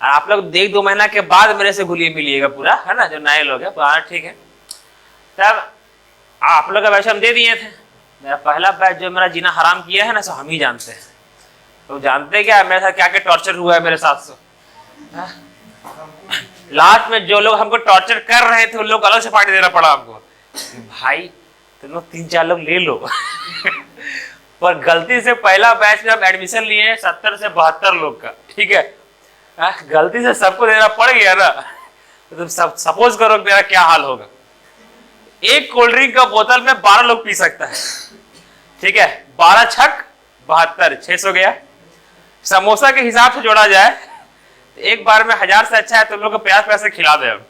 [SPEAKER 1] आप लोग 1-2 महीना के बाद मेरे से घुलिए मिलिएगा पूरा, है ना? जो नए लोग हैं ठीक है। तब आप लोग का बैच हम दे दिए थे, मेरा पहला बैच जो मेरा जीना हराम किया है ना सो हम ही जानते हैं। तो जानते क्या मेरे साथ क्या क्या टॉर्चर हुआ है मेरे साथ से। लास्ट में जो लोग हमको टॉर्चर कर रहे थे उन लोग अलग से पार्टी देना पड़ा हमको। भाई तुम लोग 3-4 लोग ले लो। पर गलती से पहला बैच में हम एडमिशन लिए 70 से 72 लोग का, ठीक है? गलती से सबको देना पड़ गया ना, तो तुम सब सपोज करो मेरा क्या हाल होगा। एक कोल्ड ड्रिंक का बोतल में 12 लोग पी सकता है, ठीक है? 12 छक 72, 600 गया। समोसा के हिसाब से जोड़ा जाए तो एक बार में 1000 से अच्छा है तुम लोग को प्याज पैसे खिला दे। हम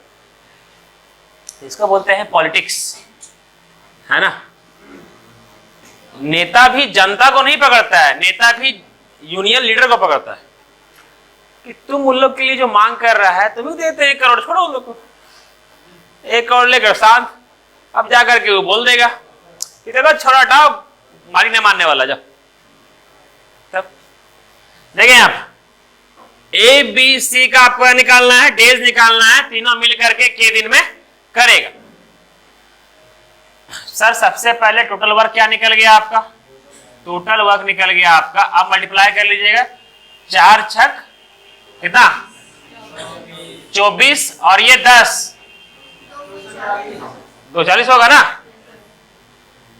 [SPEAKER 1] इसको बोलते हैं पॉलिटिक्स, है ना? नेता भी जनता को नहीं पकड़ता है, नेता भी यूनियन लीडर को पकड़ता है कि तुम उन लोग के लिए जो मांग कर रहा है तुम्हें देते हैं 1 करोड़, छोड़ो उन लोग को, 1 करोड़ लेकर शांत। अब जाकर के वो बोल देगा कि देखो छोड़ा हटाओ, मारी नहीं मानने वाला। जब तब देखें आप ABC का आपको निकालना है, डेज निकालना है, तीनों मिल करके के दिन में करेगा। सर सबसे पहले टोटल वर्क क्या निकल गया आपका? टोटल वर्क निकल गया आपका, अब मल्टीप्लाई कर लीजिएगा। 4 छक कितना? 24 और ये 10, 240 होगा ना?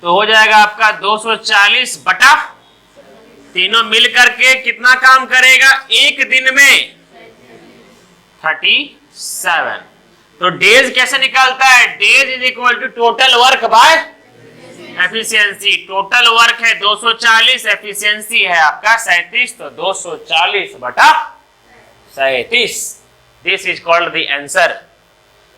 [SPEAKER 1] तो हो जाएगा आपका 240 बटा, तीनों मिल करके कितना काम करेगा एक दिन में? 37। तो डेज कैसे निकालता है? Days is equal to total work by efficiency. Total work है 240, एफिशिएंसी है आपका 37, तो 240 बटा 37। This is called the answer.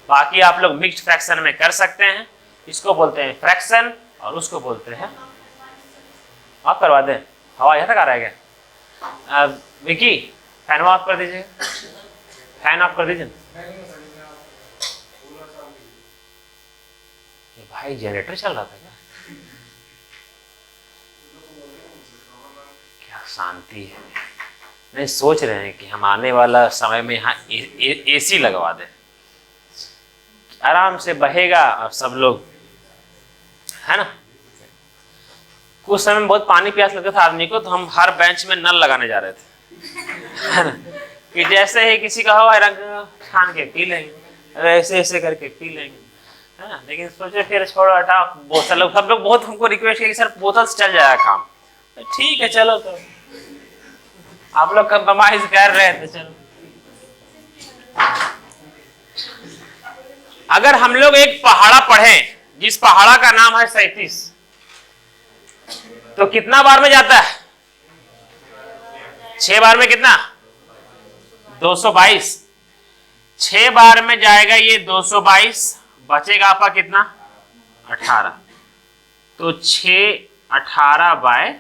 [SPEAKER 1] बाकी आप लोग मिक्स्ड फ्रैक्शन में कर सकते हैं, इसको बोलते हैं फ्रैक्शन और उसको बोलते हैं। आप करवा दें, हवा यहाँ तक आ रहा है क्या? विकी फैन ऑफ कर दीजिए, फैन ऑफ कर दीजिए। भाई जनरेटर चल रहा था क्या? क्या शांति है। नहीं सोच रहे हैं कि हम आने वाला समय में यहाँ AC लगवा दें, आराम से बहेगा और सब लोग, है ना? कुछ समय में बहुत पानी प्यास लगता था आदमी को, तो हम हर बेंच में नल लगाने जा रहे थे, है ना? कि जैसे ही किसी का हवा रंग छान के पी लेंगे, ऐसे ऐसे करके पी लेंगे, है ना? लेकिन सोचे फिर छोड़ो हटाओ, बोतल सब लोग बहुत हमको रिक्वेस्ट किया कि सर बोतल से चल जाएगा काम। तो ठीक है चलो, तो आप लोग कंप्रोमाइज कर रहे थे, चलो। अगर हम लोग एक पहाड़ा पढ़े जिस पहाड़ा का नाम है 37, तो कितना बार में जाता है? 6 बार में कितना? 222। 6 बार में जाएगा ये 222, बचेगा आपका कितना? 18। तो 6 18 बाय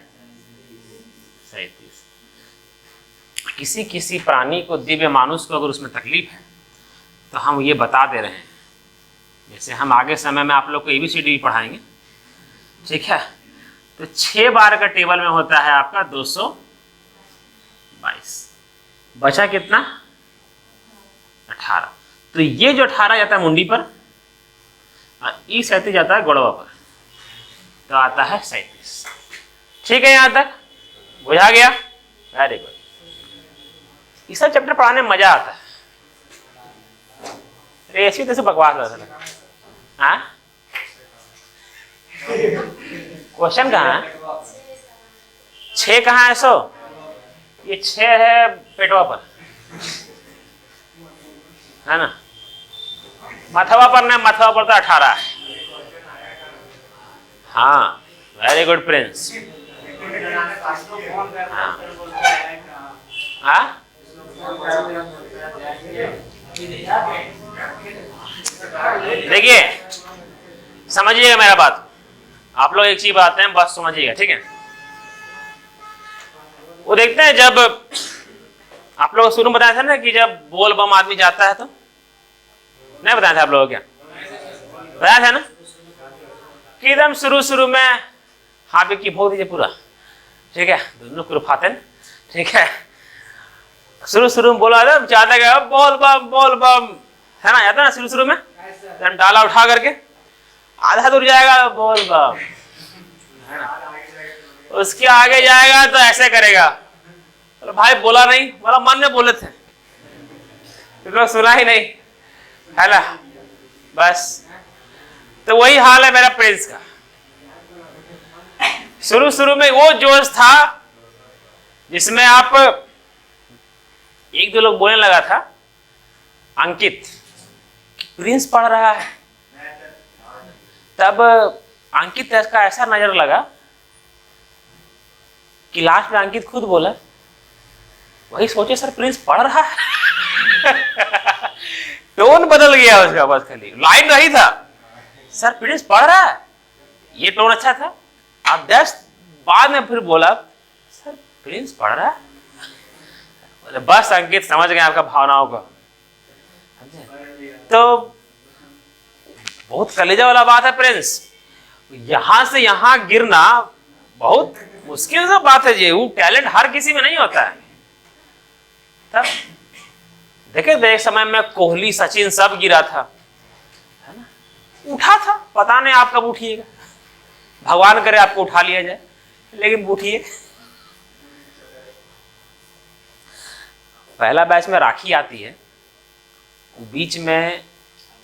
[SPEAKER 1] 37, किसी किसी प्राणी को, दिव्य मानुष को अगर उसमें तकलीफ है तो हम ये बता दे रहे हैं। जैसे हम आगे समय में आप लोग को ABCD पढ़ाएंगे, ठीक है। तो 6 बार का टेबल में होता है आपका 222, बचा कितना 18। तो ये जो 18 जाता है मुंडी पर और ई 37 जाता है गोड़वा पर, तो आता है 37। ठीक है, यहां तक बुझा गया? Very good. ये सब चैप्टर पढ़ाने में मजा आता है। ऐसी तरह से बकवास लगा था। हाँ, क्वेश्चन कहाँ है? 6 कहाँ है? 100 ये 6 है पेटवा पर, है ना, मथवा पर नहीं, मथवा पर तो 18 है। हाँ, वेरी गुड प्रिंस। हाँ, देखिए समझिएगा मेरा बात, आप लोग एक चीज बताते हैं बस समझिएगा, ठीक है। वो देखते हैं जब आप लोग शुरू में बताया था ना कि जब बोल बम आदमी जाता है तो, नहीं बताया था आप लोगों? क्या बताया था ना कि एकदम शुरू में हाथ की भोग दीजिए पूरा, ठीक है, दोनों को रुफाते हैं, ठीक है। शुरू में बोला था जाता गया बोल बम, है ना, जाता ना शुरू में डाला उठा करके आधा दूर जाएगा बोल बम, है ना, उसके आगे जाएगा तो ऐसे करेगा। तो भाई बोला नहीं, बोला मन में बोले थे, तो सुना ही नहीं, है ना, बस। तो वही हाल है मेरा प्रिंस का। शुरू में वो जोश था जिसमें आप, एक दो लोग बोलने लगा था अंकित प्रिंस पढ़ रहा है, तब अंकित का ऐसा नजर लगा कि लास्ट में अंकित खुद बोला, वही सोचे सर प्रिंस पढ़ रहा है। टोन बदल गया उसका, बस खाली लाइन रही था सर प्रिंस पढ़ रहा है, ये टोन अच्छा था। आप जस्ट बाद में फिर बोला सर प्रिंस पढ़ रहा है, बस अंकित समझ गए आपका भावनाओं को। तो बहुत कलेजा वाला बात है प्रिंस, यहां से यहां गिरना बहुत मुश्किल से बात है जी, वो टैलेंट हर किसी में नहीं होता है। तब देखे एक समय में कोहली सचिन सब गिरा था, है ना, उठा था, पता नहीं आप कब उठिएगा, भगवान करे आपको उठा लिया जाए, लेकिन उठिए। पहला बैच में राखी आती है, बीच में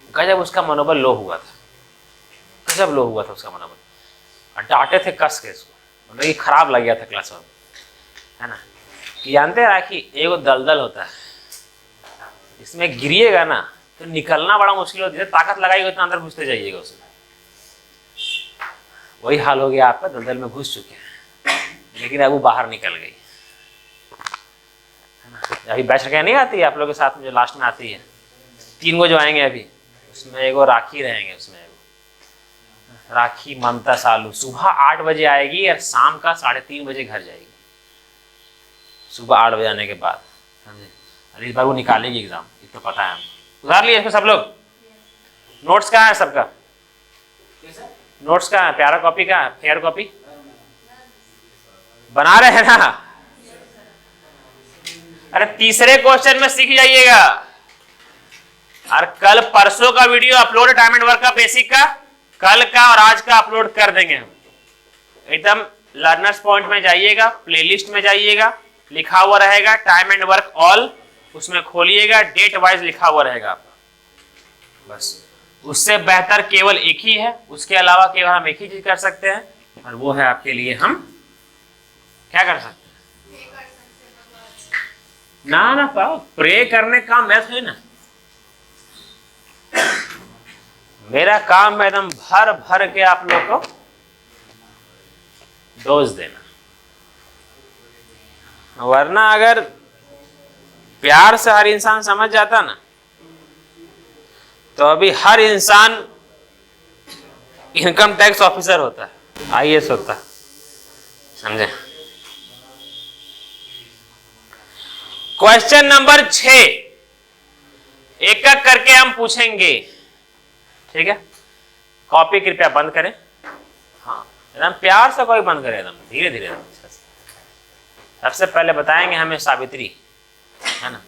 [SPEAKER 1] गजब उसका मनोबल लो हुआ था, गजब लो हुआ था उसका मनोबल, और डांटे थे कस के इसको, मतलब ये खराब लग गया था क्लास में, है ना, कि जानते हैं राखी एगो दलदल होता है, इसमें गिरिएगा ना तो निकलना बड़ा मुश्किल होता है, ताकत लगाइएगा उतना अंदर घुसते जाइएगा उसमें। वही हाल हो गया आपका, दलदल में घुस चुके हैं, लेकिन अब वो बाहर निकल गई, है ना। अभी बैच क्या नहीं आती है आप लोग के साथ में, जो लास्ट में आती है, 3 गो जो आएंगे अभी, उसमें एगो राखी रहेंगे, उसमें एगो राखी ममता सालू सुबह 8 बजे आएगी और शाम का 3:30 बजे घर जाएगी, सुबह 8 बजे आने के बाद, समझे। अरे इस बार वो निकालेगी एग्जाम, ये तो पता है हमको। उतार लिए इसमें सब लोग? नोट्स कहाँ है सबका? नोट्स कहाँ है? प्यारा कॉपी कहाँ है? फेयर कॉपी बना रहे हैं ना? अरे तीसरे क्वेश्चन में सीख जाइएगा, और कल परसों का video upload time and work का बेसिक का, कल का और आज का अपलोड कर देंगे हम। एकदम लर्नर्स पॉइंट में जाइएगा, प्लेलिस्ट में जाइएगा, लिखा हुआ रहेगा टाइम एंड वर्क ऑल, उसमें खोलिएगा, डेट वाइज लिखा हुआ रहेगा आपका। बस उससे बेहतर केवल एक ही है, उसके अलावा केवल हम एक ही चीज कर सकते हैं, और वो है आपके लिए हम क्या कर सकते हैं ना पाओ, प्रे करने का मैं थोड़ी ना, मेरा काम है एकदम भर भर के आप लोग को डोज देना, वरना अगर प्यार से हर इंसान समझ जाता ना, तो अभी हर इंसान इनकम टैक्स ऑफिसर होता है, IAS होता, समझे। क्वेश्चन नंबर 6 एक एक करके हम पूछेंगे, ठीक है। कॉपी कृपया बंद करें, हाँ एकदम प्यार से कोई बंद करे, एकदम धीरे धीरे। सबसे पहले बताएंगे हमें सावित्री, है ना।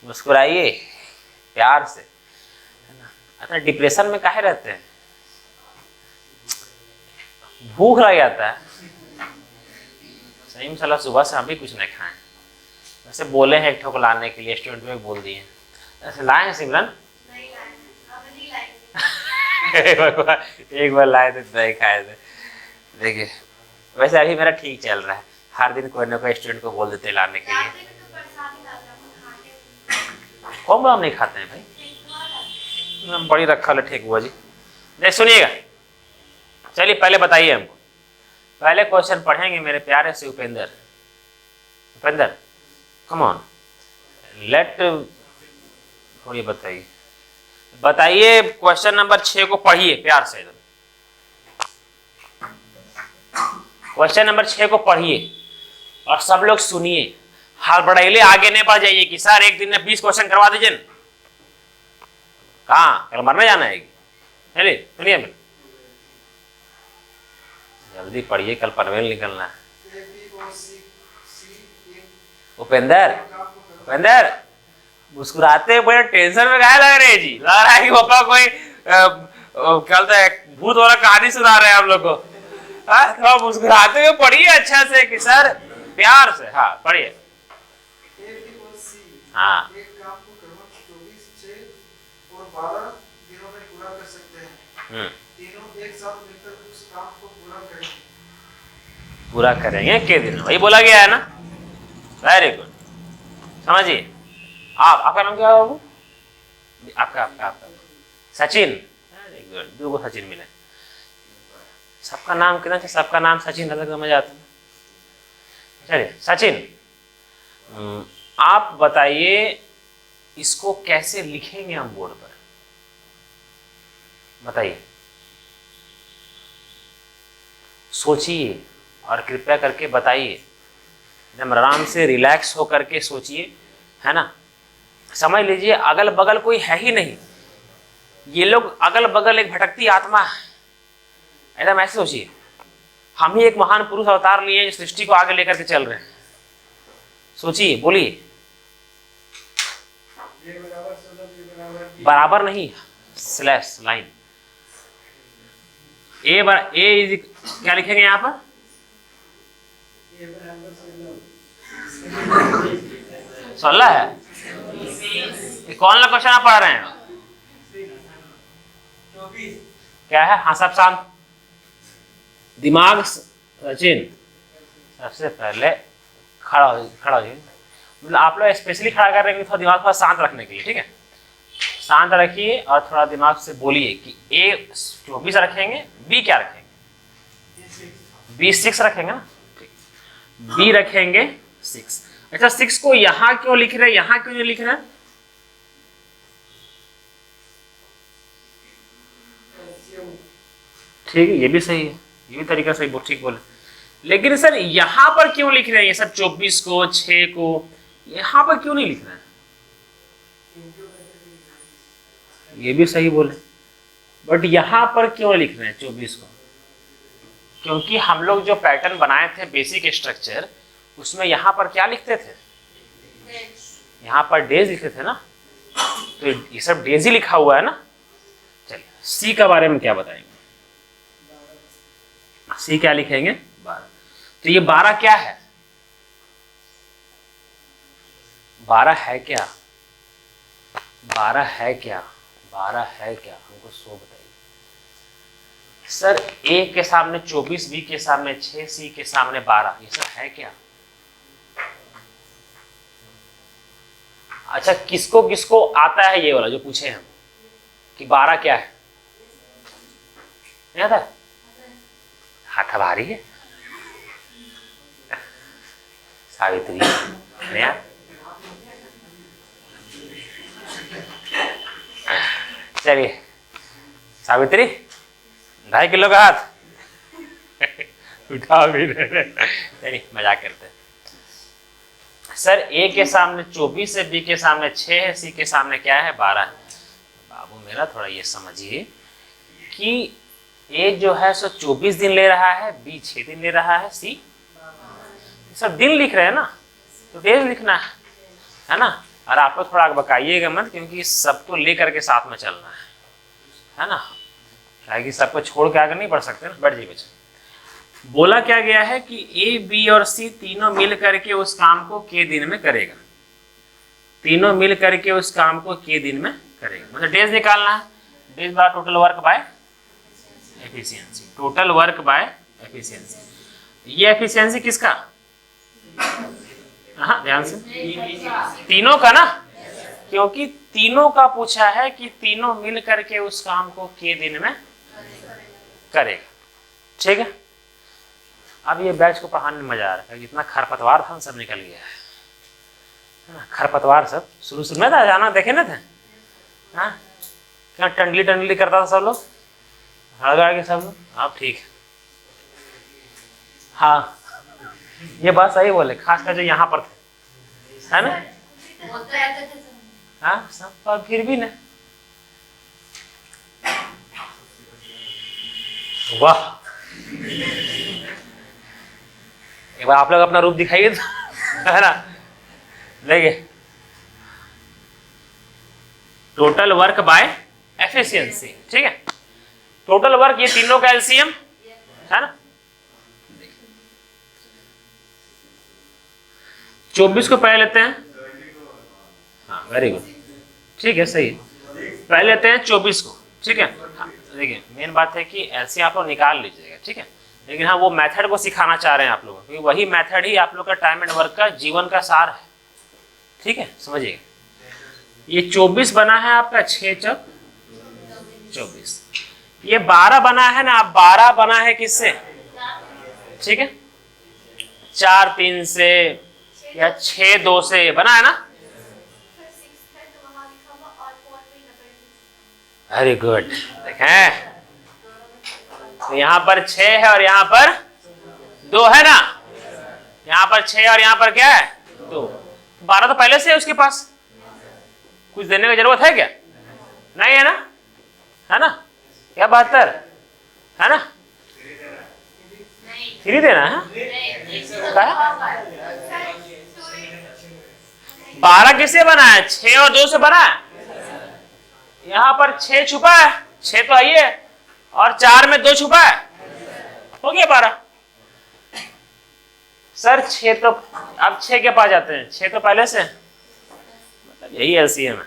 [SPEAKER 1] मुस्कुराइए प्यार से, है ना। अच्छा डिप्रेशन में काहे रहते हैं, भूख लग जाता है। सही में साला सुबह से हम भी कुछ नहीं खाए। वैसे बोले हैं एक ठोक लाने के लिए, स्टूडेंट में बोल दिए। ऐसे लाए हैं सिमरन? नहीं लाए। एक बार लाए थे, नहीं खाए थे। देखिए वैसे अभी मेरा ठीक चल रहा है, हर दिन कोई ना कोई स्टूडेंट को बोल देते लाने के लिए। कौन बार हम नहीं खाते हैं भाई, बड़ी रखा है ठेकुआ जी। देख सुनिएगा, चलिए पहले बताइए हमको, पहले क्वेश्चन पढ़ेंगे मेरे प्यारे से Upendra. Upendra come on late, थोड़ी बताइए, बताइए क्वेश्चन नंबर 6 को पढ़िए प्यार से। क्वेश्चन नंबर 6 को पढ़िए और सब लोग सुनिए, हड़बड़ाइले आगे नहीं बढ़ जाइए कि सर एक दिन में 20 क्वेश्चन करवा दीजिए। कहाँ कल मरने जाना है? सुनिए मैं, जल्दी पढ़िए, कल पनवेल निकलना है। उपेंद्र, उपेंद्र मुस्कुराते बड़े टेंशन में काहे लग रहे हैं जी? लग रहा है कि पापा कोई क्या बोलते हैं भूत वाला कहानी सुना रहे हैं हम लोग को। थोड़ा मुस्कुराते हुए पढ़िए अच्छा से कि सर प्यार से, हाँ पढ़िए। हाँ
[SPEAKER 2] एक काम को क्रमशः 24, 6 और 12 दिनों में पूरा कर सकते हैं। तीनों एक साथ मिलकर उस काम को पूरा करेंगे।
[SPEAKER 1] पूरा करेंगे के दिन, वही बोला गया है ना। वेरी गुड, समझिए। आपका नाम क्या है? आपका आपका आपका सचिन। वेरी गुड, 2 सचिन मिले। सबका नाम कितना चाहिए, सबका नाम सचिन अलग समझ आता है। चलिए सचिन, आप बताइए इसको कैसे लिखेंगे हम बोर्ड पर, बताइए। सोचिए और कृपया करके बताइए, एकदम आराम से रिलैक्स होकर के सोचिए, है ना। समझ लीजिए अगल बगल कोई है ही नहीं, ये लोग अगल बगल एक भटकती आत्मा है, एकदम ऐसे सोचिए। हम ही एक महान पुरुष अवतार लिए जो सृष्टि को आगे लेकर के चल रहे हैं। सोचिए, बोलिए। बराबर नहीं, स्लैश लाइन। ए क्या लिखेंगे यहाँ पर? सोलह है। ये कौन सा क्वेश्चन आप पढ़ रहे हैं? क्या है? हाँ सब शांत, दिमाग सचिन सबसे पहले खड़ा हो जाइए। मतलब आप लोग स्पेशली खड़ा कर रहे हैं थोड़ा दिमाग थोड़ा शांत रखने के लिए, ठीक है। शांत रखिए और थोड़ा दिमाग से बोलिए कि ए 24 रखेंगे, बी क्या रखेंगे? बी 6 रखेंगे ना, बी रखेंगे 6। अच्छा 6 को यहां क्यों लिख रहे हैं, यहां क्यों नहीं लिख रहे हैं? ठीक है, ये भी सही है, ये भी तरीका सही, बहुत ठीक बोले। लेकिन सर यहां पर क्यों लिख रहे हैं ये सब 24 को 6 को, यहां पर क्यों नहीं लिख रहे हैं? ये भी सही बोले, बट यहां पर क्यों लिख रहे हैं 24 को? क्योंकि हम लोग जो पैटर्न बनाए थे बेसिक स्ट्रक्चर, उसमें यहां पर क्या लिखते थे? यहां पर डेज लिखते थे ना, तो ये सब डेज ही लिखा हुआ है ना। चलिए सी के बारे में क्या बताएंगे? सी क्या लिखेंगे? 12। तो ये 12 क्या है? 12 है क्या? 12 है क्या? 12 है क्या? हमको 100 बताइए। सर ए के सामने 24, बी के सामने 6, सी के सामने 12, ये सब है क्या? अच्छा किसको किसको आता है ये वाला जो पूछे हम कि 12 क्या है? नहीं आता? हाथ भारी है। सावित्री नहीं? चलिए सावित्री 2.5 किलो का हाथ उठा भी नहीं। चलिए मजाक करते हैं। सर ए के सामने 24 है, बी के सामने 6 है, सी के सामने क्या है 12 है। बाबू मेरा थोड़ा ये समझिए कि ए जो है सो 24 दिन ले रहा है, बी 6 दिन ले रहा है, सी सब दिन लिख रहे हैं ना, तो डेज लिखना है ना। और आप लोग थोड़ा बकाइएगा मत, क्योंकि सबको लेकर के साथ में चलना है ना, कि सबको छोड़ के आगे नहीं बढ़ सकते ना। बैठ जाइए बच्चे। बोला क्या गया है कि ए बी और सी तीनों मिल करके उस काम को के दिन में करेगा, तीनों मिल करके उस काम को के दिन में करेगा। मतलब डेज निकालना है, days by total work by efficiency, total work by efficiency. ये एफिशिएंसी किसका? हाँ ध्यान से, तीनों का ना, क्योंकि तीनों का पूछा है कि तीनों मिल करके उस काम को के दिन में करेगा। ठीक है, अब ये बैच को पढ़ाने में मजा आ रहा है, जितना खरपतवार था सब निकल गया है ना। खरपतवार सब शुरू में था, जाना देखे ना थे, हाँ क्या टंडली टंडली करता था सब लोग, हड़गड़ के सब लोग। अब ठीक है, हाँ ये बात सही बोले, खासकर जो यहाँ पर थे, है ना। हाँ सब, पर फिर भी ना, वाह एक बार आप लोग अपना रूप दिखाइए तो, है ना। देखिए टोटल वर्क बाय एफिशिएंसी, ठीक है, टोटल वर्क ये तीनों का एलसीएम है ना। 24 को पहले लेते हैं, हाँ वेरी गुड, ठीक है सही है, पहले लेते हैं 24 को, ठीक है। हाँ देखिए मेन बात है कि एलसीएम आप लोग निकाल लीजिएगा, ठीक है, लेकिन हाँ वो मेथड को सिखाना चाह रहे हैं आप लोग, क्योंकि वही मेथड ही आप लोग का टाइम एंड वर्क का जीवन का सार है, ठीक है समझिए। ये 24 बना है आपका 6 चौक 24, ये 12 बना है ना, 12 बना है किससे, ठीक है, 4 3 से या 6 2 से बना है ना। वेरी गुड, देखें तो यहाँ पर 6 है और यहाँ पर 2 है ना, यहाँ पर 6 और यहाँ पर क्या है 2, 12 तो पहले से है उसके पास, कुछ देने की जरूरत है क्या, नहीं है ना, क्या 72 है ना, 3 देना है, 12 किससे बना है, 6 और 2 से बना है, यहाँ पर 6 छुपा है, 6 तो आई है, और 4 में 2 छुपा है, हो गया 12। सर 6 तो अब 6 के पास जाते हैं, 6 तो पहले से, मतलब यही एलसीएम है,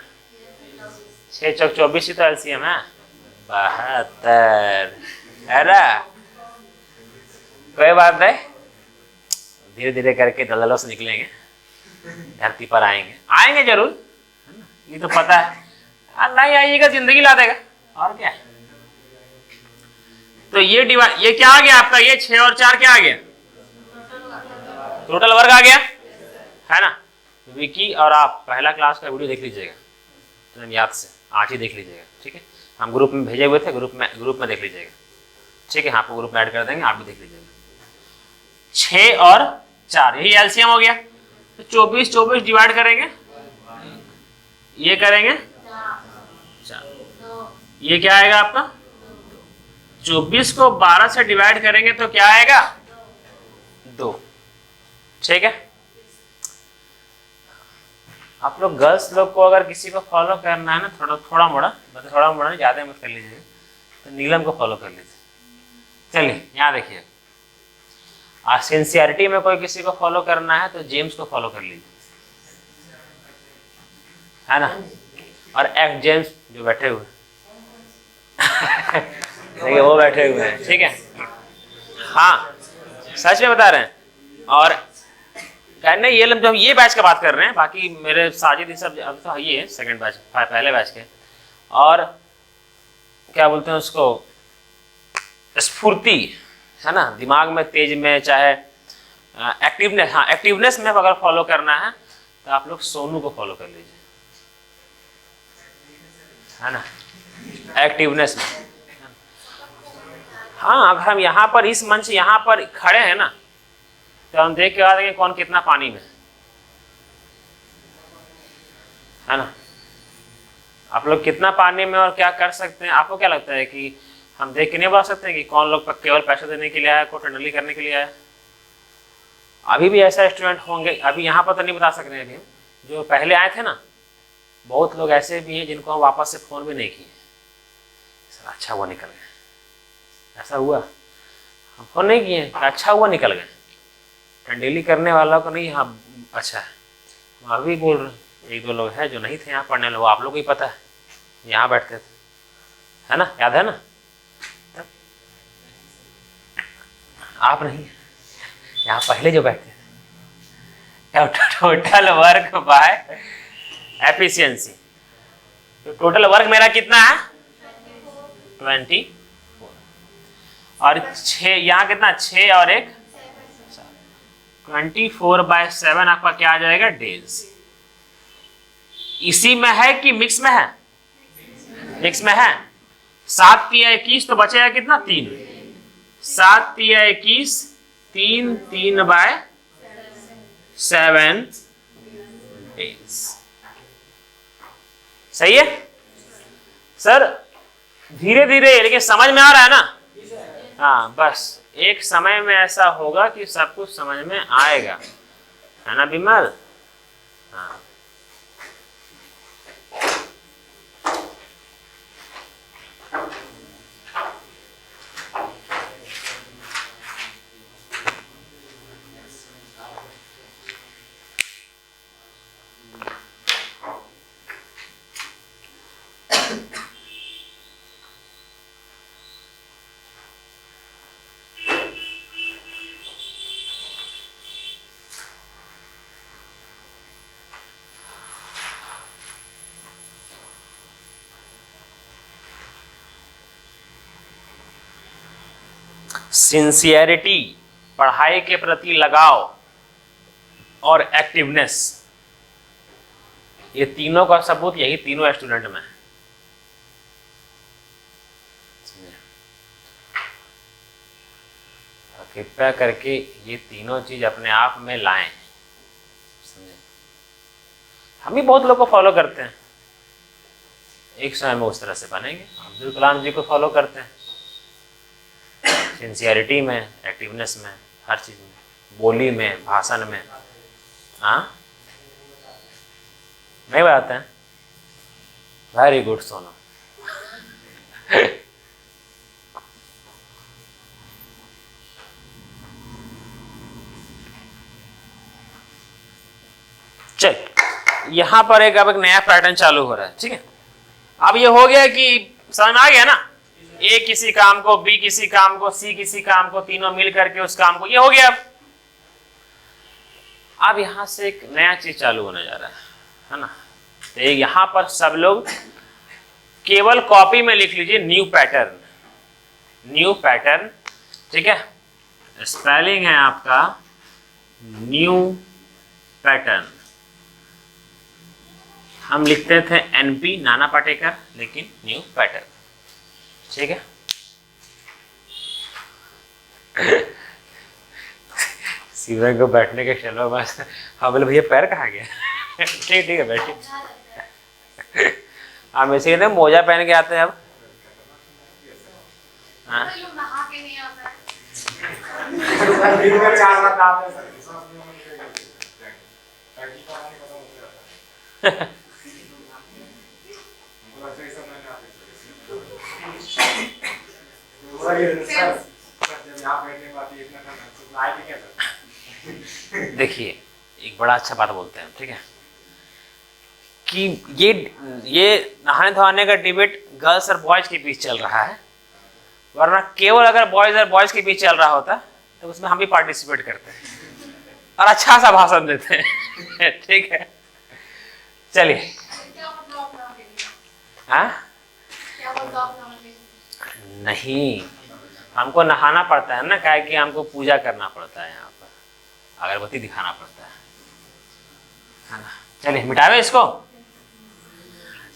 [SPEAKER 1] 6 चौक 24 ही तो एलसीएम है, 72 है ना। कोई बात नहीं, धीरे धीरे करके दलदलों से निकलेंगे, धरती पर आएंगे जरूर, ये तो पता है, नहीं आइएगा जिंदगी ला देगा, और क्या। तो ये क्या आ गया आपका, ये 6 और 4 क्या आ गया, टोटल वर्क आ गया, है ना। विकी और आप पहला क्लास का वीडियो देख लीजिएगा, तो याद से आज ही देख लीजिएगा, ठीक है, हम ग्रुप में भेजे हुए थे, ग्रुप में देख लीजिएगा, ठीक है, आपको ग्रुप में ऐड कर देंगे, आप भी देख लीजिएगा। 6 और 4 यही एलसीएम हो गया, तो 24 डिवाइड करेंगे, ये करेंगे 4, ये क्या आएगा आपका, 24 को 12 से डिवाइड करेंगे तो क्या आएगा 2, ठीक है। आप लोग गर्ल्स लोग को अगर किसी को फॉलो करना है ना, थोड़ा मोड़ा, मतलब थोड़ा मोड़ा नहीं, ज्यादा मत कर लीजिए, तो नीलम को फॉलो कर लीजिए। चलिए यहाँ देखिए, सिंसियरिटी में कोई किसी को फॉलो करना है तो जेम्स को फॉलो कर लीजिए, है ना, और एक्स जेम्स जो बैठे हुए देखिए वो बैठे हुए हैं, ठीक है, हाँ सच में बता रहे हैं। और कहने ये जब ये बैच का बात कर रहे हैं, बाकी मेरे साजिद सब तो ये है सेकंड बैच, पहले बैच के, और क्या बोलते हैं उसको, स्फूर्ति है ना, दिमाग में तेज में, चाहे एक्टिवनेस, हाँ एक्टिवनेस में अगर फॉलो करना है तो आप लोग सोनू को फॉलो कर लीजिए, है ना, एक्टिवनेस में। हाँ अगर हम यहाँ पर इस मंच यहाँ पर खड़े हैं ना, तो हम देख के आ रहे हैं कौन कितना पानी में, है ना। आप लोग कितना पानी में और क्या कर सकते हैं, आपको क्या लगता है कि हम देख के नहीं बता सकते हैं कि कौन लोग केवल पैसे देने के लिए आया, कौन टंडली करने के लिए आया। अभी भी ऐसा स्टूडेंट होंगे, अभी यहाँ पर तो नहीं बता सकते हैं अभी, जो पहले आए थे ना, बहुत लोग ऐसे भी हैं जिनको हम वापस से फ़ोन भी नहीं किए। सर अच्छा हुआ निकल गए, ऐसा हुआ, हम फ़ोन नहीं किए, अच्छा हुआ निकल गए। टंडेली करने वाला को नहीं, हाँ अच्छा है। हम अभी बोल रहे हैं, एक दो लोग हैं जो नहीं थे यहाँ पढ़ने वाले, आप लोग को ही पता है, यहाँ बैठते थे, है ना, याद है ना। तब आप नहीं, यहाँ पहले जो बैठते थे। टोटल वर्क बाय एफिशिएंसी, तो टोटल वर्क मेरा कितना है 24, और 6 यहाँ कितना 6 और 1 24/7 आपका क्या आ जाएगा डेज। इसी में है कि मिक्स में है, मिक्स में है। 7 तिया 21 तो बचेगा कितना 3, 7 तिया 21, 3/7 डेज। सही है सर, धीरे धीरे, लेकिन समझ में आ रहा है ना। हाँ बस एक समय में ऐसा होगा कि सब कुछ समझ में आएगा, है ना विमल। हाँ सिंसियरिटी, पढ़ाई के प्रति लगाव, और एक्टिवनेस, ये तीनों का सबूत यही तीनों स्टूडेंट में है। कृपया करके ये तीनों चीज अपने आप में लाएं, समझे। हम भी बहुत लोग को फॉलो करते हैं, एक समय में उस तरह से बनेंगे। अब्दुल कलाम जी को फॉलो करते हैं सिंसियरिटी में, एक्टिवनेस में, हर चीज में, बोली में, भाषण में। हाँ नहीं बताते हैं, वेरी गुड सोनू। चल यहां पर अब एक नया पैटर्न चालू हो रहा है, ठीक है। अब ये हो गया कि समझ में आ गया ना, ए किसी काम को, बी किसी काम को, सी किसी काम को, तीनों मिल करके उस काम को, ये हो गया। अब यहां से एक नया चीज चालू होने जा रहा है ना। तो यहां पर सब लोग केवल कॉपी में लिख लीजिए न्यू पैटर्न, न्यू पैटर्न, ठीक है। स्पेलिंग है आपका न्यू पैटर्न। हम लिखते थे एनपी नाना पाटेकर, लेकिन न्यू पैटर्न, ठीक है। सीधा को बैठने के चलो बस। हाँ बोले भैया पैर कहाँ गया। ठीक ठीक है बैठिए। हम इसे कहते हैं मोजा पहन के आते हैं अब। हाँ देखिए एक बड़ा अच्छा बात बोलते हैं, ठीक है, कि ये नहाने धोने का डिबेट गर्ल्स और बॉयज के बीच चल रहा है, वरना केवल अगर बॉयज और बॉयज के बीच चल रहा होता तो उसमें हम भी पार्टिसिपेट करते हैं और अच्छा सा भाषण देते हैं। ठीक है चलिए। हाँ नहीं, हमको नहाना पड़ता है ना, काहे कि हमको पूजा करना पड़ता है, यहाँ पर अगरबत्ती दिखाना पड़ता है ना। चलिए मिटावे इसको।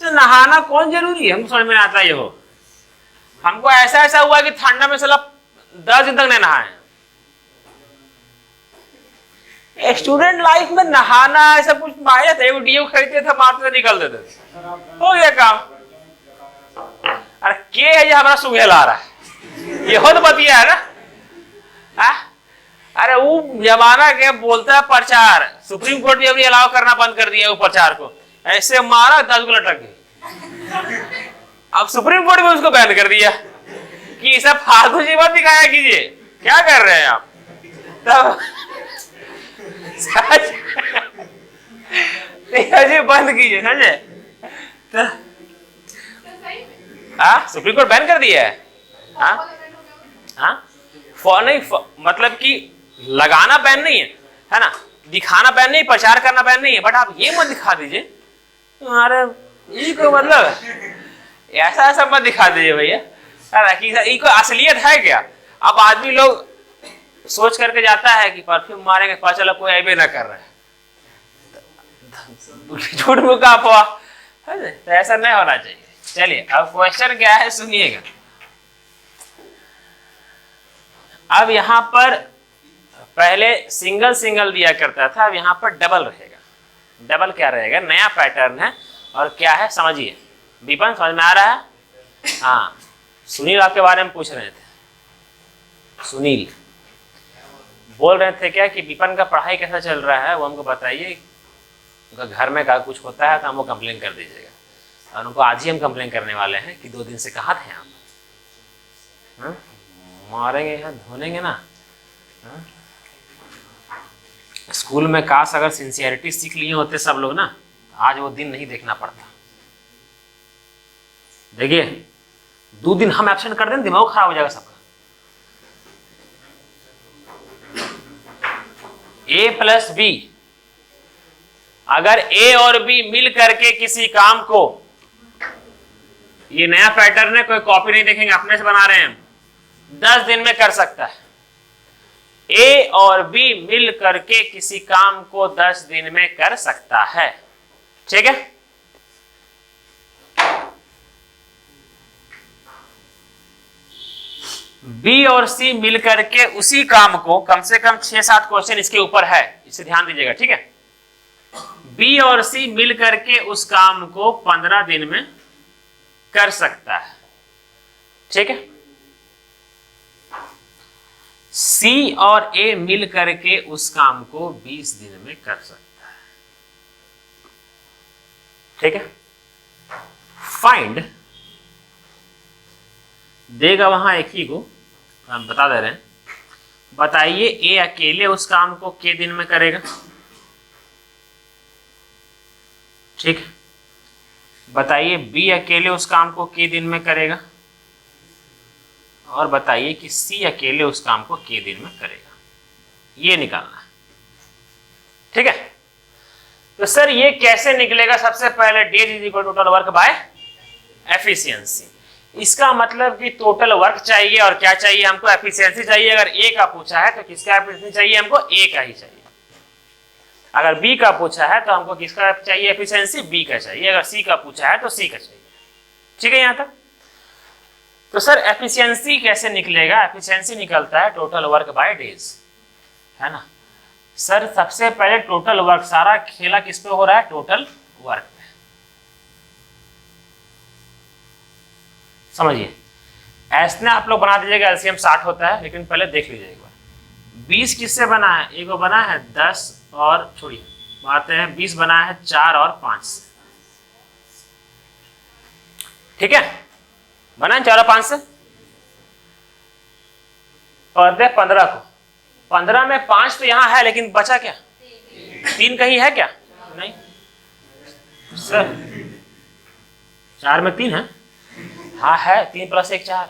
[SPEAKER 1] तो नहाना कौन जरूरी है, हमको समझ में आता है। ये हो हमको ऐसा ऐसा हुआ कि ठंडा में साला 10 दिन तक नहीं नहाए। स्टूडेंट लाइफ में नहाना ऐसा कुछ माया थे, डीओ खरीदते थे, मारते थे, निकल देते थे, हो गया काम। अरे के है ये हमारा सुंघे ला रहा है, ये हो तो बतिया है ना। अरे वो जमाना के बोलता है प्रचार, सुप्रीम कोर्ट भी अभी अलाउ करना बंद कर दिया वो प्रचार को, ऐसे मारा 10 को लटक गई। अब सुप्रीम कोर्ट भी उसको बैन कर दिया कि सब फालतू जीवन दिखाया कीजिए, क्या कर रहे हैं आप। तब जी बंद कीजिए, समझे। सुप्रीम कोर्ट बैन कर दिया है। नहीं मतलब कि लगाना बैन नहीं है ना, दिखाना बैन नहीं, प्रचार करना बैन नहीं है, बट आप ये मत दिखा दीजिए। अरे ये कोई मतलब ऐसा ऐसा मत दिखा दीजिए भैया, ये कोई असलियत है क्या। अब आदमी लोग सोच करके जाता है कि परफ्यूम मारेंगे, पता चला कोई ऐबे ना कर रहा है, झूठ मुका अफवाह, तो ऐसा नहीं होना चाहिए। चलिए अब क्वेश्चन क्या है सुनिएगा। अब यहां पर पहले सिंगल सिंगल दिया करता था, अब यहां पर डबल रहेगा। डबल क्या रहेगा, नया पैटर्न है और क्या है समझिए। विपन समझ में आ रहा है? हाँ, सुनील आपके बारे में पूछ रहे थे। सुनील बोल रहे थे क्या कि विपन का पढ़ाई कैसा चल रहा है, वो हमको बताइए। उनका घर में का कुछ होता है तो हमको कंप्लेन कर दीजिएगा, और उनको आज ही हम कंप्लेन करने वाले हैं कि 2 दिन से कहाँ थे आप। मारेंगे यहाँ, धोनेंगे ना। स्कूल में काश अगर सिंसियरिटी सीख लिए होते सब लोग ना, आज वो दिन नहीं देखना पड़ता। देखिए 2 दिन हम एब्सेंट कर दें, दिमाग खराब हो जाएगा सबका। A प्लस बी, अगर A और B मिल करके किसी काम को, ये नया पैटर्न है, कोई कॉपी नहीं देखेंगे, अपने से बना रहे हैं, 10 दिन में कर सकता है। A और B मिल करके किसी काम को 10 दिन में कर सकता है, ठीक है। B और C मिल करके उसी काम को, कम से कम 6-7 क्वेश्चन इसके ऊपर है, इसे ध्यान दीजिएगा, ठीक है। B और C मिल करके उस काम को 15 दिन में कर सकता है, ठीक है। C और A मिल करके उस काम को 20 दिन में कर सकता है, ठीक है। फाइंड देगा वहां एक ही को, हम बता दे रहे हैं। बताइए A अकेले उस काम को के दिन में करेगा, ठीक है। बताइए B अकेले उस काम को के दिन में करेगा, और बताइए कि C अकेले उस काम को के दिन में करेगा, ये निकालना है, ठीक है। तो सर ये कैसे निकलेगा, सबसे पहले days is equal total work by efficiency. इसका मतलब कि टोटल वर्क चाहिए और क्या चाहिए हमको, एफिशिएंसी चाहिए। अगर ए का पूछा है तो किसका एफिशिएंसी चाहिए हमको, ए का ही चाहिए। अगर बी का पूछा है तो हमको किसका चाहिए एफिशिएंसी, बी का चाहिए। अगर सी का पूछा है तो सी का चाहिए, ठीक है यहां तक। तो सर एफिशिएंसी कैसे निकलेगा, एफिशिएंसी निकलता है टोटल वर्क बाय डेज, है ना। सर सबसे पहले टोटल वर्क, सारा खेला किस पे हो रहा है, टोटल वर्क पे। समझिए ऐसे आप लोग बना दीजिएगा, एलसीएम 60 होता है, लेकिन पहले देख लीजिए एक बार 20 किससे बना है, एक बना है 10 और छोड़िए बातें हैं, 20 बना है 4 और 5 से, ठीक है। बना है 4 और 5 से, और दे 15 को, 15 में 5 तो यहां है, लेकिन बचा क्या, 3 कहीं है क्या, नहीं सर 4 में 3 है, हाँ है 3 + 1 4,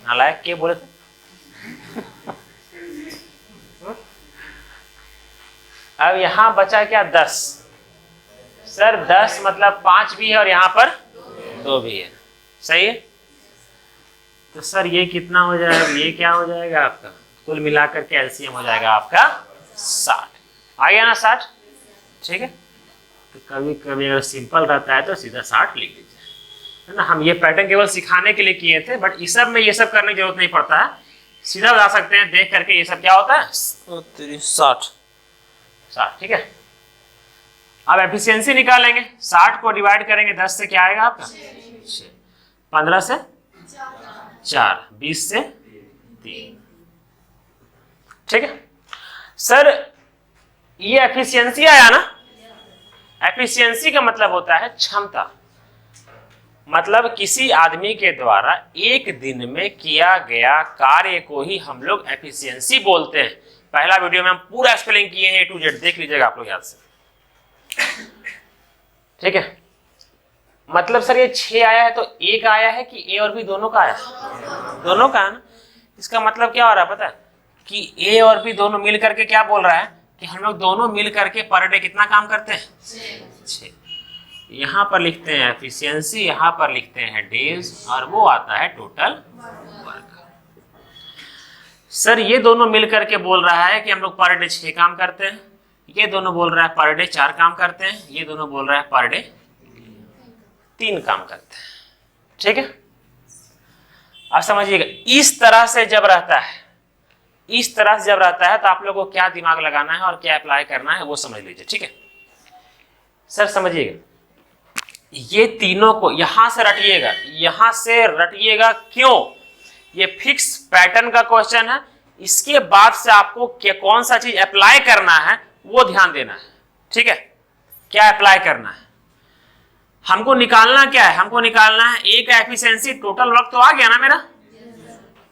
[SPEAKER 1] नालायक के बोले थे। अब यहां बचा क्या 10, सर 10 मतलब 5 भी है और यहां पर 2 भी है, सही है। तो सर ये कितना हो जाएगा, ये क्या हो जाएगा आपका, कुल मिलाकर के एलसीएम हो जाएगा आपका 60, आ गया ना 60, ठीक है। तो कभी कभी अगर सिंपल रहता है तो सीधा 60 लिख लीजिए, है ना। हम ये पैटर्न केवल सिखाने के लिए किए थे, बट इस सब में ये सब करने की जरूरत नहीं पड़ता है, सीधा बता सकते हैं देख करके ये सब क्या होता है 60, 60, ठीक है। अब एफिशिएंसी निकालेंगे, 60 को डिवाइड करेंगे 10 से, क्या आएगा आपका 6, 15 से 4, 20 से 3, ठीक है। सर ये एफिशिएंसी आया ना, एफिशिएंसी का मतलब होता है क्षमता, मतलब किसी आदमी के द्वारा एक दिन में किया गया कार्य को ही हम लोग एफिशिएंसी बोलते हैं। पहला वीडियो में हम पूरा एक्सप्लेन किए हैं A to Z, देख लीजिएगा आप लोग याद से, ठीक है। मतलब सर ये 6 आया है तो एक आया है कि A और B दोनों का आया, दोनों का है ना। इसका मतलब क्या हो रहा है पता है कि A और B दोनों मिल करके क्या बोल रहा है कि हम लोग दोनों मिल करके पर डे कितना काम करते हैं, 6। यहाँ पर लिखते हैं एफिशिएंसी, यहाँ पर लिखते हैं डेज, और वो आता है टोटल वर्क। सर ये दोनों मिल करके बोल रहा है कि हम लोग पर डे 6 काम करते हैं, ये दोनों बोल रहा है पर डे 4 काम करते हैं, ये दोनों बोल रहा है पर डे 3 काम करते हैं, ठीक है। अब समझिएगा, इस तरह से जब रहता है, इस तरह से जब रहता है तो आप लोगों को क्या दिमाग लगाना है और क्या अप्लाई करना है वो समझ लीजिए, ठीक है। सर समझिएगा, ये तीनों को यहां से रटिएगा, यहां से रटिएगा, क्यों? ये फिक्स पैटर्न का क्वेश्चन है। इसके बाद से आपको कौन सा चीज अप्लाई करना है वो ध्यान देना है, ठीक है। क्या अप्लाई करना है, हमको निकालना क्या है, हमको निकालना है A का एफिशिएंसी। टोटल वर्क तो आ गया ना मेरा,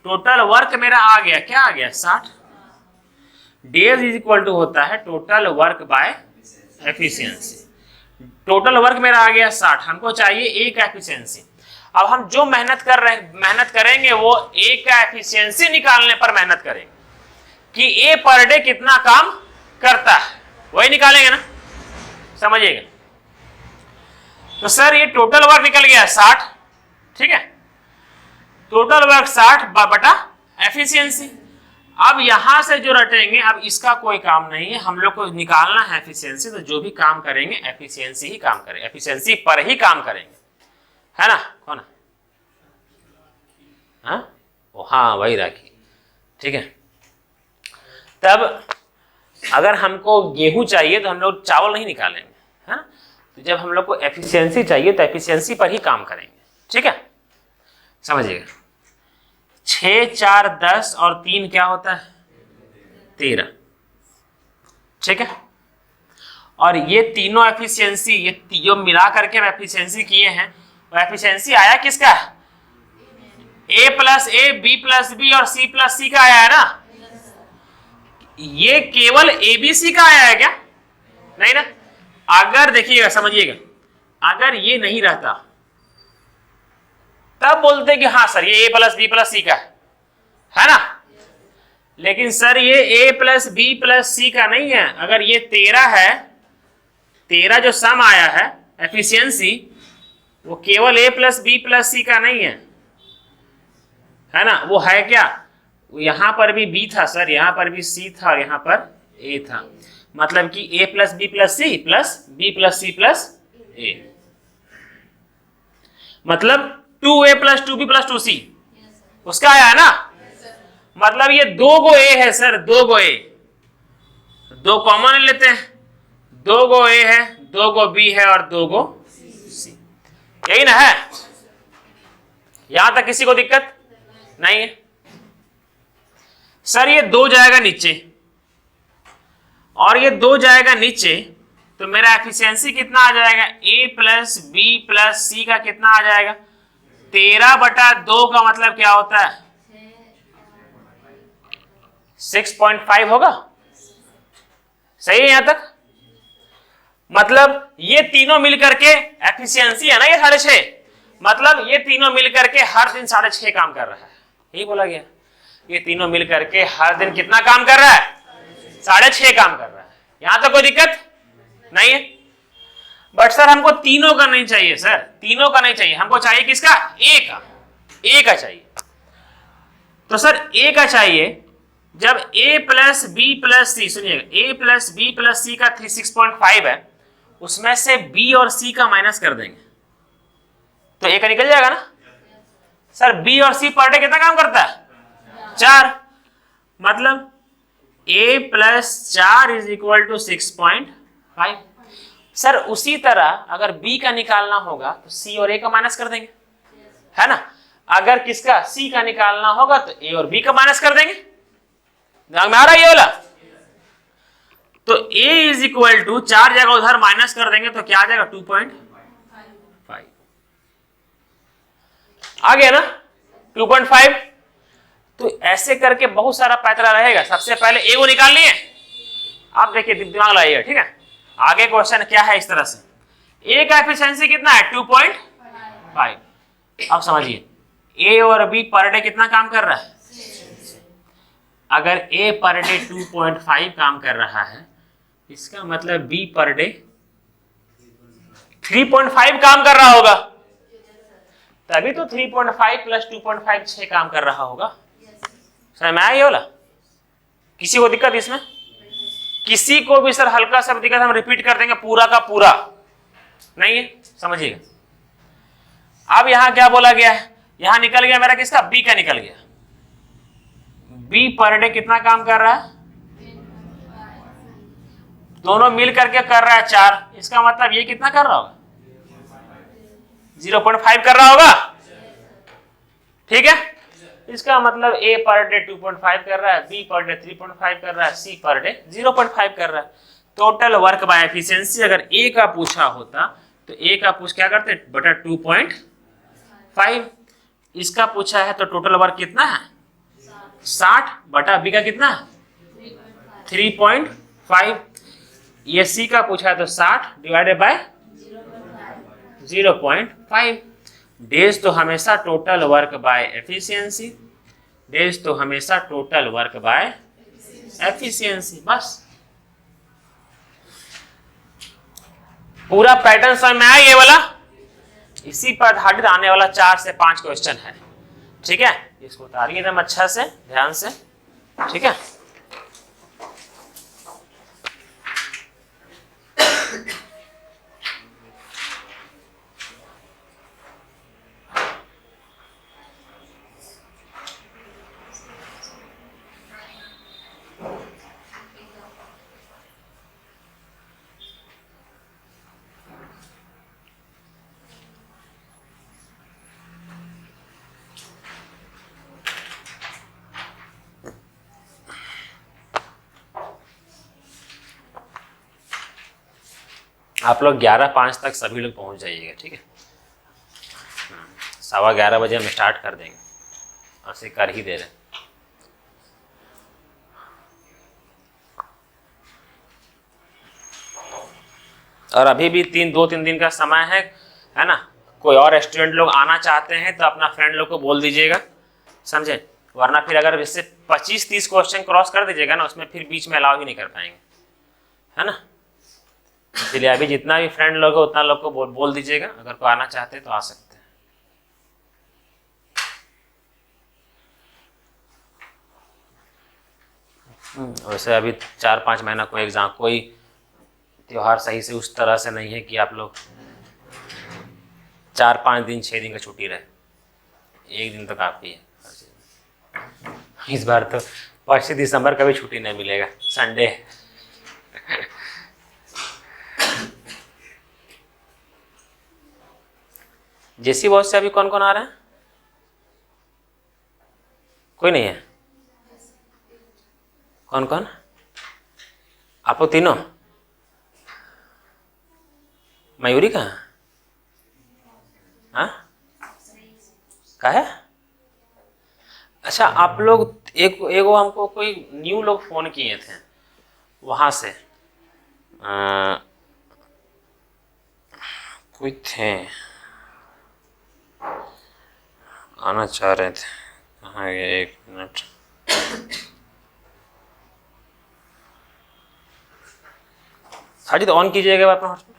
[SPEAKER 1] टोटल वर्क मेरा आ गया, क्या आ गया 60। डेज इज इक्वल टू होता है total work by efficiency. Total work मेरा आ गया 60, हमको चाहिए A का एफिशिएंसी। अब हम जो मेहनत करेंगे वो A का एफिशिएंसी निकालने पर मेहनत करेंगे कि A पर डे कितना काम करता है, वही निकालेंगे ना, समझिएगा। तो सर ये टोटल वर्क निकल गया 60, ठीक है। टोटल वर्क 60 बटा एफिशिएंसी। अब यहां से जो रटेंगे, अब इसका कोई काम नहीं है, हम लोग को निकालना है एफिशिएंसी। तो जो भी काम करेंगे एफिशिएंसी ही काम करेंगे, एफिशिएंसी पर ही काम करेंगे, है ना। कौन है? हाँ वही राखी, ठीक है। तब अगर हमको गेहूं चाहिए तो हम लोग चावल नहीं निकालेंगे, है ना। तो जब हम लोग को एफिशिएंसी चाहिए तो एफिशिएंसी पर ही काम करेंगे, ठीक है, समझिएगा। 6, 4, 10 और 3 क्या होता है 13, ठीक है। और ये तीनों एफिशिएंसी, ये जो मिला करके हम एफिशिएंसी किए हैं, वो एफिशिएंसी आया किसका, A plus A, B plus B और C प्लस C का आया है ना। ये केवल ABC का आया है क्या, नहीं ना। अगर देखिएगा, समझिएगा, अगर ये नहीं रहता तब बोलते कि हाँ सर ये A plus B plus C का है ना। लेकिन सर ये A plus B plus C का नहीं है। अगर ये 13 है, 13 जो सम आया है एफिशिएंसी, वो केवल A plus B plus C का नहीं है ना। वो है क्या, यहां पर भी B था सर, यहां पर भी C था और यहां पर A था। मतलब कि A plus B plus C plus B plus C plus A, मतलब 2A plus 2B plus 2C उसका आया है ना। मतलब ये 2 गो A है सर, 2 गो A, 2 कॉमन लेते हैं, 2 गो A है, 2 गो B है और 2 गो C, यही ना है। यहां तक किसी को दिक्कत नहीं है। सर ये 2 जाएगा नीचे और ये 2 जाएगा नीचे, तो मेरा एफिशिएंसी कितना आ जाएगा, A plus B plus C का कितना आ जाएगा 13 बटा 2 का मतलब क्या होता है 6.5 होगा, सही है यहां तक। मतलब ये तीनों मिलकर के एफिशिएंसी है ना ये 6.5, मतलब ये तीनों मिलकर के हर दिन 6.5 काम कर रहा है, यही बोला गया। ये तीनों मिलकर के हर दिन कितना काम कर रहा है 6.5 काम कर रहा है। यहां तक कोई दिक्कत नहीं है। बट सर हमको तीनों का नहीं चाहिए सर, तीनों का नहीं चाहिए, हमको चाहिए किसका, A का चाहिए। तो सर A का चाहिए, जब A plus B plus C, सुनिएगा, A plus B plus C का 6.5 है, उसमें से B और C का माइनस कर देंगे तो A का निकल जाएगा ना। सर B और C पर डे कितना काम करता है 4, मतलब a plus 4 is equal to 6.5। Sir उसी तरह अगर b का निकालना होगा तो c और a का माइनस कर देंगे, है ना। अगर किसका c का निकालना होगा तो a और b का माइनस कर देंगे। दिमाग में आ रहा है ये वाला? तो a इज इक्वल टू 4 जगह उधर माइनस कर देंगे तो क्या आ जाएगा 2.5 आ गया ना 2.5। तो ऐसे करके बहुत सारा पैतरा रहेगा। सबसे पहले a को निकाल लिए, आप देखिए दिमाग लगाइएगा, ठीक है। आगे क्वेश्चन क्या है इस तरह से, a का एफिशिएंसी कितना है 2.5। अब समझिए a और b पर डे कितना काम कर रहा है। अगर a पर डे 2.5 काम कर रहा है, इसका मतलब b पर डे 3.5 काम कर रहा होगा, तभी तो 3.5 प्लस 2.5 6 काम कर रहा होगा। समझ में आया ये वाला? किसी को दिक्कत इसमें? किसी को भी सर हल्का सा दिक्कत हम रिपीट कर देंगे, पूरा का पूरा नहीं है, समझिएगा। अब यहां क्या बोला गया है, यहां निकल गया मेरा किसका बी का निकल गया। बी पर डे कितना काम कर रहा है, दोनों मिल करके कर रहा है 4, इसका मतलब ये कितना कर रहा होगा 0.5 कर रहा होगा, ठीक है। इसका मतलब a पर डे 2.5 कर रहा है, b पर डे 3.5 कर रहा है, c पर डे 0.5 कर रहा है। टोटल वर्क बाय एफिशिएंसी अगर a का पूछा होता तो a का पूछ क्या करते बटा 2.5, इसका पूछा है तो टोटल वर्क कितना है 60 बटा b का कितना है 3.5। ये c का पूछा है तो 60 डिवाइडेड बाय 0.5। डेज तो हमेशा total work by efficiency, days तो हमेशा टोटल वर्क बाय एफिशिएंसी। बस पूरा पैटर्न समझ में आया ये वाला। इसी पर आधारित आने वाला 4 से 5 क्वेश्चन है, ठीक है। इसको उतारिए एकदम अच्छा से ध्यान से, ठीक है। आप लोग 11:05 तक सभी लोग पहुंच जाइएगा, ठीक है। 11:15 बजे हम स्टार्ट कर देंगे, ऐसे कर ही दे रहे। और अभी भी 2-3 दिन का समय है ना। कोई और स्टूडेंट लोग आना चाहते हैं तो अपना फ्रेंड लोग को बोल दीजिएगा, समझे। वरना फिर अगर इससे 25-30 क्वेश्चन क्रॉस कर दीजिएगा ना, उसमें फिर बीच में अलाउ ही नहीं कर पाएंगे, है ना। इसलिए अभी जितना भी फ्रेंड लोग हो उतना लोग को बोल दीजिएगा, अगर कोई आना चाहते हैं तो आ सकते हैं। वैसे अभी 4-5 महीना कोई एग्जाम कोई त्योहार सही से उस तरह से नहीं है कि आप लोग 4-5 दिन 6 दिन का छुट्टी रहे, 1 दिन तो काफ़ी है। इस बार तो 5 दिसंबर का भी छुट्टी नहीं मिलेगा, संडे। जेसी बॉस से अभी कौन कौन आ रहा है? कोई नहीं है? कौन कौन? आप लोग तीनों? मयूरी कहाँ? हाँ का है? अच्छा, आप लोग एक हमको कोई न्यू लोग फोन किए थे वहां से, कोई थे आना चाह रहे थे। कहाँ गए? 1 मिनट। साजिद ऑन कीजिएगा अपना हॉटस्पॉट।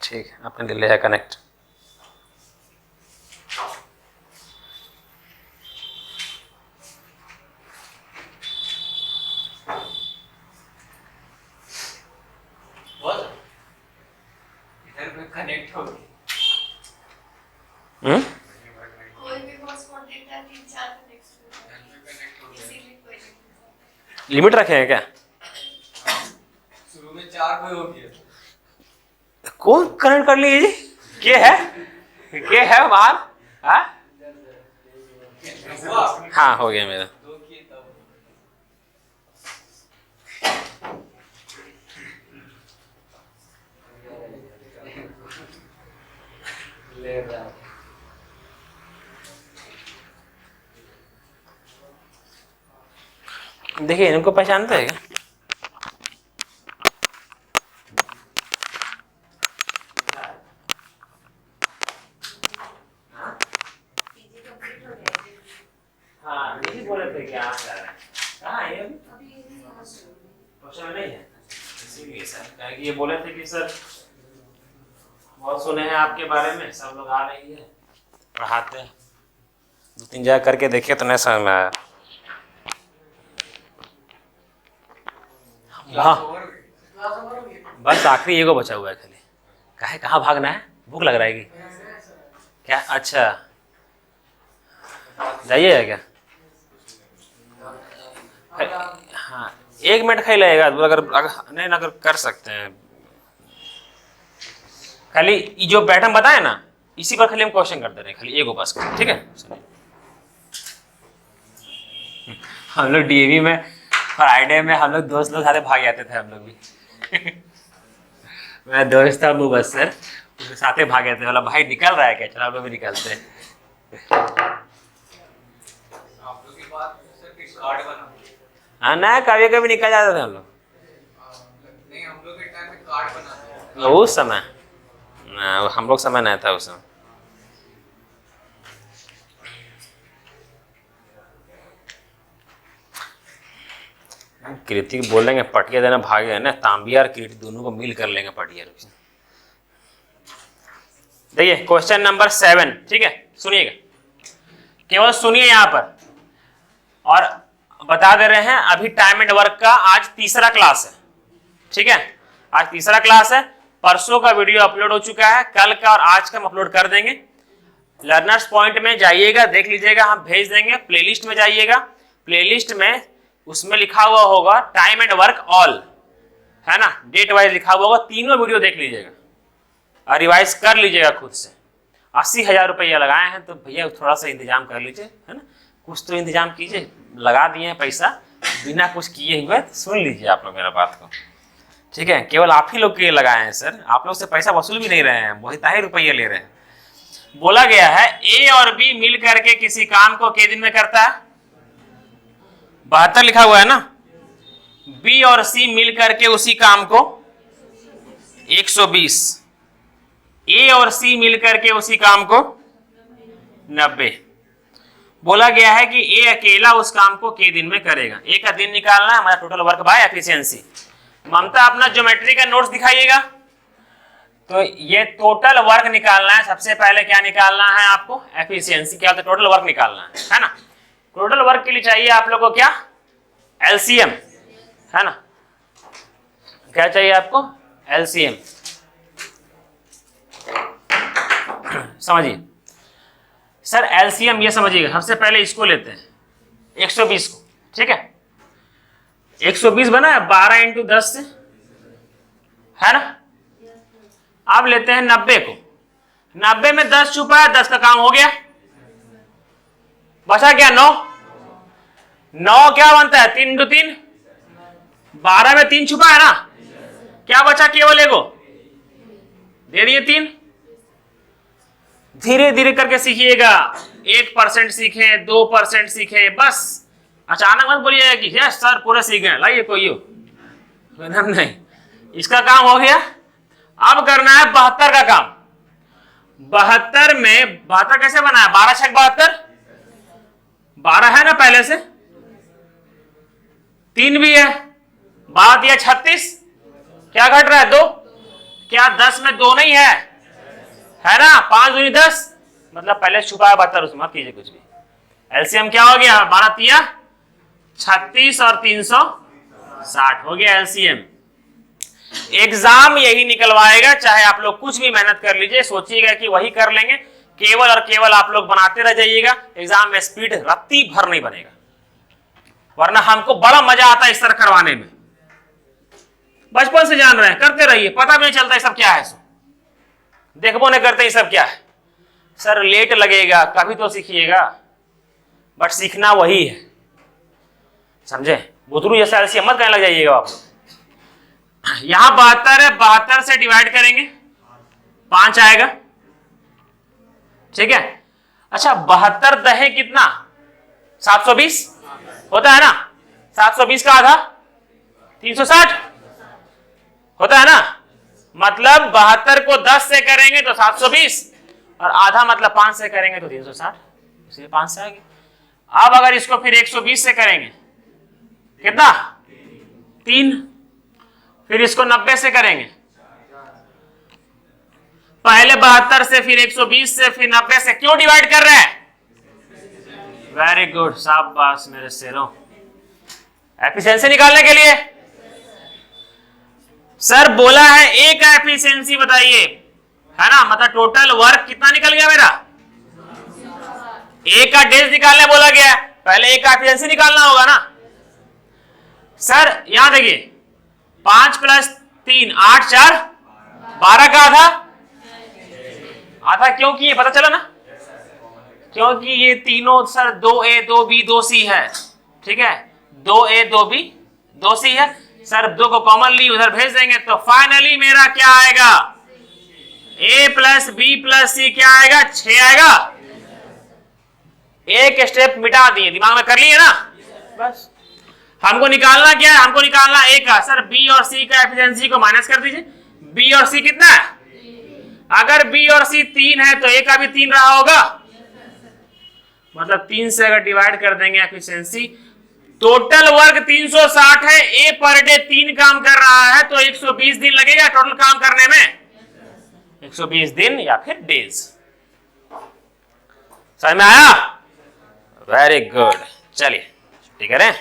[SPEAKER 1] ठीक है, आपने ले लिया कनेक्ट।
[SPEAKER 3] कोई भी हॉटस्पॉट देखता है 3-4 कनेक्ट इसीलिए कोई नहीं।
[SPEAKER 1] लिमिट रखे हैं क्या?
[SPEAKER 4] शुरू में 4 कोई हो गया।
[SPEAKER 1] कौन कनेक्ट कर लीजिए? क्या है बाहर? हाँ हो गया मेरा।
[SPEAKER 4] 2 किए तब। ले रहा है।
[SPEAKER 1] देखिए इनको पहचानते हैं क्या?
[SPEAKER 3] पीजी कंप्लीट हो गया है।
[SPEAKER 1] हाँ यही बोले थे कि आप जा रहे हैं। कहाँ है ये अभी?
[SPEAKER 3] अभी ये यहाँ से
[SPEAKER 1] क्वेश्चन नहीं है, इसीलिए सर क्या कि ये बोले थे कि सर बहुत सुने हैं आपके बारे में, सब लोग आ रही है पढ़ाते हैं, 2-3 जगह करके देखिए तो नहीं समझ में आया। हाँ
[SPEAKER 2] क्लास ओवर हो गया।
[SPEAKER 1] बस आखिरी एगो बचा हुआ है खाली। काहे कहाँ भागना है? भूख लग रहा है कि क्या? अच्छा जाइएगा क्या? हाँ 1 मिनट खाई लगेगा अगर नहीं अगर कर सकते हैं। खाली ये जो पैटर्न बताए ना इसी पर खाली हम क्वेश्चन करते रहे, खाली एगो बस का, ठीक है? सुनिए हम लोग डीएवी में फ्राइडे में हम लोग दोस्त लोग सारे भाग जाते थे हम लोग भी। मेरा दोस्त था वो बस सर, उसके साथ ही भागे थे। बोला भाई निकल रहा है क्या? चलो हम लोग भी निकलते हैं।
[SPEAKER 4] आप लोग के बाद सिर्फ एक कार्ड बना।
[SPEAKER 1] हाँ ना कभी कभी निकल जाते थे हम लोग।
[SPEAKER 4] नहीं हम लोग के टाइम में कार्ड बनाते थे।
[SPEAKER 1] उस समय ना हम लोग समय नहीं था उस समय। कृति बोलेंगे पटिया देना भागे ना, तांबिया और कृति दोनों को मिल कर लेंगे पटिया। देखिए क्वेश्चन नंबर 7, ठीक है? सुनिएगा, केवल सुनिए यहाँ पर और बता दे रहे हैं। अभी टाइम एंड वर्क का आज तीसरा क्लास है, ठीक है? आज तीसरा क्लास है। परसों का वीडियो अपलोड हो चुका है, कल का और आज का हम अपलोड कर देंगे। लर्नर्स पॉइंट में जाइएगा, देख लीजिएगा, हम भेज देंगे। प्लेलिस्ट में जाइएगा, प्लेलिस्ट में उसमें लिखा हुआ होगा टाइम एंड वर्क ऑल, है ना? डेट वाइज लिखा हुआ होगा, तीनों वीडियो देख लीजिएगा और रिवाइज कर लीजिएगा खुद से। 80,000 रुपया लगाए हैं तो भैया थोड़ा सा इंतजाम कर लीजिए, है ना? कुछ तो इंतजाम कीजिए। लगा दिए हैं पैसा बिना कुछ किए हुए, तो सुन लीजिए आप लोग मेरा बात को, ठीक है? केवल आप ही लोग के लिए लगाए हैं सर, आप लोग से पैसा वसूल भी नहीं रहे हैं, वही ताही रुपये ले रहे हैं। बोला गया है ए और बी मिल करके किसी काम को कितने दिन में करता है? 72 लिखा हुआ है ना। बी और सी मिल करके उसी काम को 120, ए और सी मिल करके उसी काम को 90। बोला गया है कि ए अकेला उस काम को कितने दिन में करेगा? ए का दिन निकालना है, हमारा टोटल वर्क बाय एफिशिएंसी। ममता अपना ज्योमेट्री का नोट्स दिखाइएगा। तो ये टोटल वर्क निकालना है। सबसे पहले क्या निकालना है आपको? एफिशिएंसी। क्या होता है? टोटल वर्क निकालना है ना? टोटल वर्क के लिए चाहिए आप लोगों को क्या? एलसीएम, है ना? क्या चाहिए आपको? एलसीएम। समझिए सर, एलसीएम ये समझिएगा। सबसे पहले इसको लेते हैं 120 को, ठीक है? 120 बना है 12 × 10 से, है ना? अब लेते हैं 90 को। 90 में 10 छुपा है, 10 का काम हो गया। बचा क्या? 9। 9 क्या बनता है? 3 × 3, 12 में 3 छुपा है ना? क्या बचा? केवल एगो दे दिए 3। धीरे धीरे करके सीखिएगा। 1% सीखे, 2% सीखे, बस अचानक मत बोलिएगा कि यस सर पूरे सीख गए, लाइए कोई नहीं। इसका काम हो गया। अब करना है 72 का काम। 72 में 72 कैसे बना है? 12 × 6 = 72। 12 है ना पहले से, 3 भी है, 12 दिया 36। क्या घट रहा है? 2। क्या 10 में 2 नहीं है? है ना? 5 दूनी 10, मतलब पहले छुपा है 72, उसमें मत कीजिए कुछ भी। एलसीएम क्या हो गया? 12 × 36 और 360 हो गया एलसीएम। एग्जाम यही निकलवाएगा, चाहे आप लोग कुछ भी मेहनत कर लीजिए, सोचिएगा कि वही कर लेंगे, केवल और केवल आप लोग बनाते रह जाइएगा, एग्जाम में स्पीड रत्ती भर नहीं बनेगा। वरना हमको बड़ा मजा आता है इस तरह करवाने में, बचपन से जान रहे हैं, करते रहिए, पता भी नहीं चलता ये सब क्या है, देखबो नहीं करते ये सब क्या है। सर लेट लगेगा, कभी तो सीखिएगा, बट सीखना वही है, समझे? बुतरू जैसा ऐसी मत कहने लग जाइएगा आप। यहां 72 है, 72 से डिवाइड करेंगे 5 आएगा, ठीक है। अच्छा 72 दहे कितना? 720 होता है ना, 720 का आधा 360 होता है ना, मतलब 72 को 10 से करेंगे तो 720 और आधा मतलब 5 से करेंगे तो 360, इसलिए 5 से आएंगे। अब अगर इसको फिर 120 से करेंगे कितना? 3, फिर इसको 90 से करेंगे, पहले 72 से फिर 120 से फिर 90 से, क्यों डिवाइड कर रहे हैं? वेरी गुड, शाबाश मेरे शेरों, एफिशिएंसी निकालने के लिए। सर बोला है ए का एफिशिएंसी बताइए, है ना, मतलब टोटल वर्क कितना निकल गया मेरा? ए का डेज निकालने बोला गया, पहले ए का एफिशिएंसी निकालना होगा ना। सर यहां देखिए 5 + 3 8 4 12 का आधा, आधा क्यों किए पता चला ना, क्योंकि ये तीनों सर 2A 2B 2C है, ठीक है, 2A 2B 2C है सर, 2 को कॉमनली उधर भेज देंगे तो फाइनली मेरा क्या आएगा? A + B + C क्या आएगा? 6 आएगा। एक स्टेप मिटा दिए, दिमाग में कर लिए ना, बस। हमको निकालना क्या है? हमको निकालना A का, सर B और C का एफिशिएंसी को माइनस कर दीजिए। B और C कितना है? अगर B और C 3 है तो A का भी 3 रहा होगा, मतलब 3 से अगर डिवाइड कर देंगे एफिशिएंसी, टोटल वर्क 360 है, ए पर डे 3 काम कर रहा है तो 120 दिन लगेगा टोटल काम करने में, 120 दिन या फिर डेज। समझ में आया? वेरी गुड, चलिए ठीक है।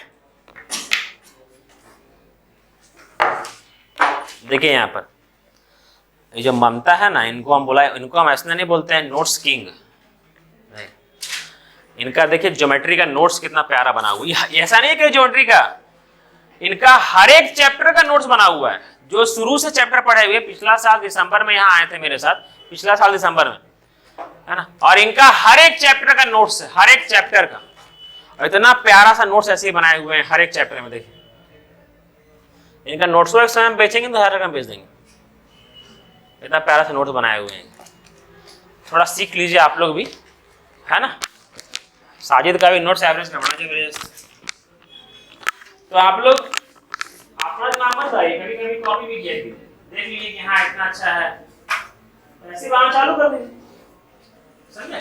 [SPEAKER 1] देखिए यहां पर ये जो ममता है ना, इनको हम बोला, इनको हम ऐसा नहीं बोलते हैं नोट्स किंग। इनका देखिए ज्योमेट्री का नोट्स कितना प्यारा बना हुआ है, ऐसा नहीं है कि ज्योमेट्री का, इनका हर एक चैप्टर का नोट्स बना हुआ है, जो शुरू से चैप्टर पढ़े हुए। पिछला साल दिसंबर में यहाँ आए थे मेरे साथ, पिछला साल दिसंबर में, है ना, और इनका हर एक चैप्टर का नोट्स है, हर एक चैप्टर का, और इतना प्यारा सा नोट्स ऐसे ही बनाए हुए हैं हर एक चैप्टर में। देखिए इनका नोट्स को एक समय बेचेंगे तो 1000 का बेच देंगे, इतना प्यारा सा नोट्स बनाए हुए हैं। थोड़ा सीख लीजिए आप लोग भी, है ना। साजिद का भी नोट्स एवरेज करवाना चाहिए, तो आप लोग अपना दिमाग मत आइए, कभी कभी कॉपी भी किया कीजिए, देख लीजिए कि हाँ इतना अच्छा है, ऐसे बनाना चालू कर दीजिए, समझे।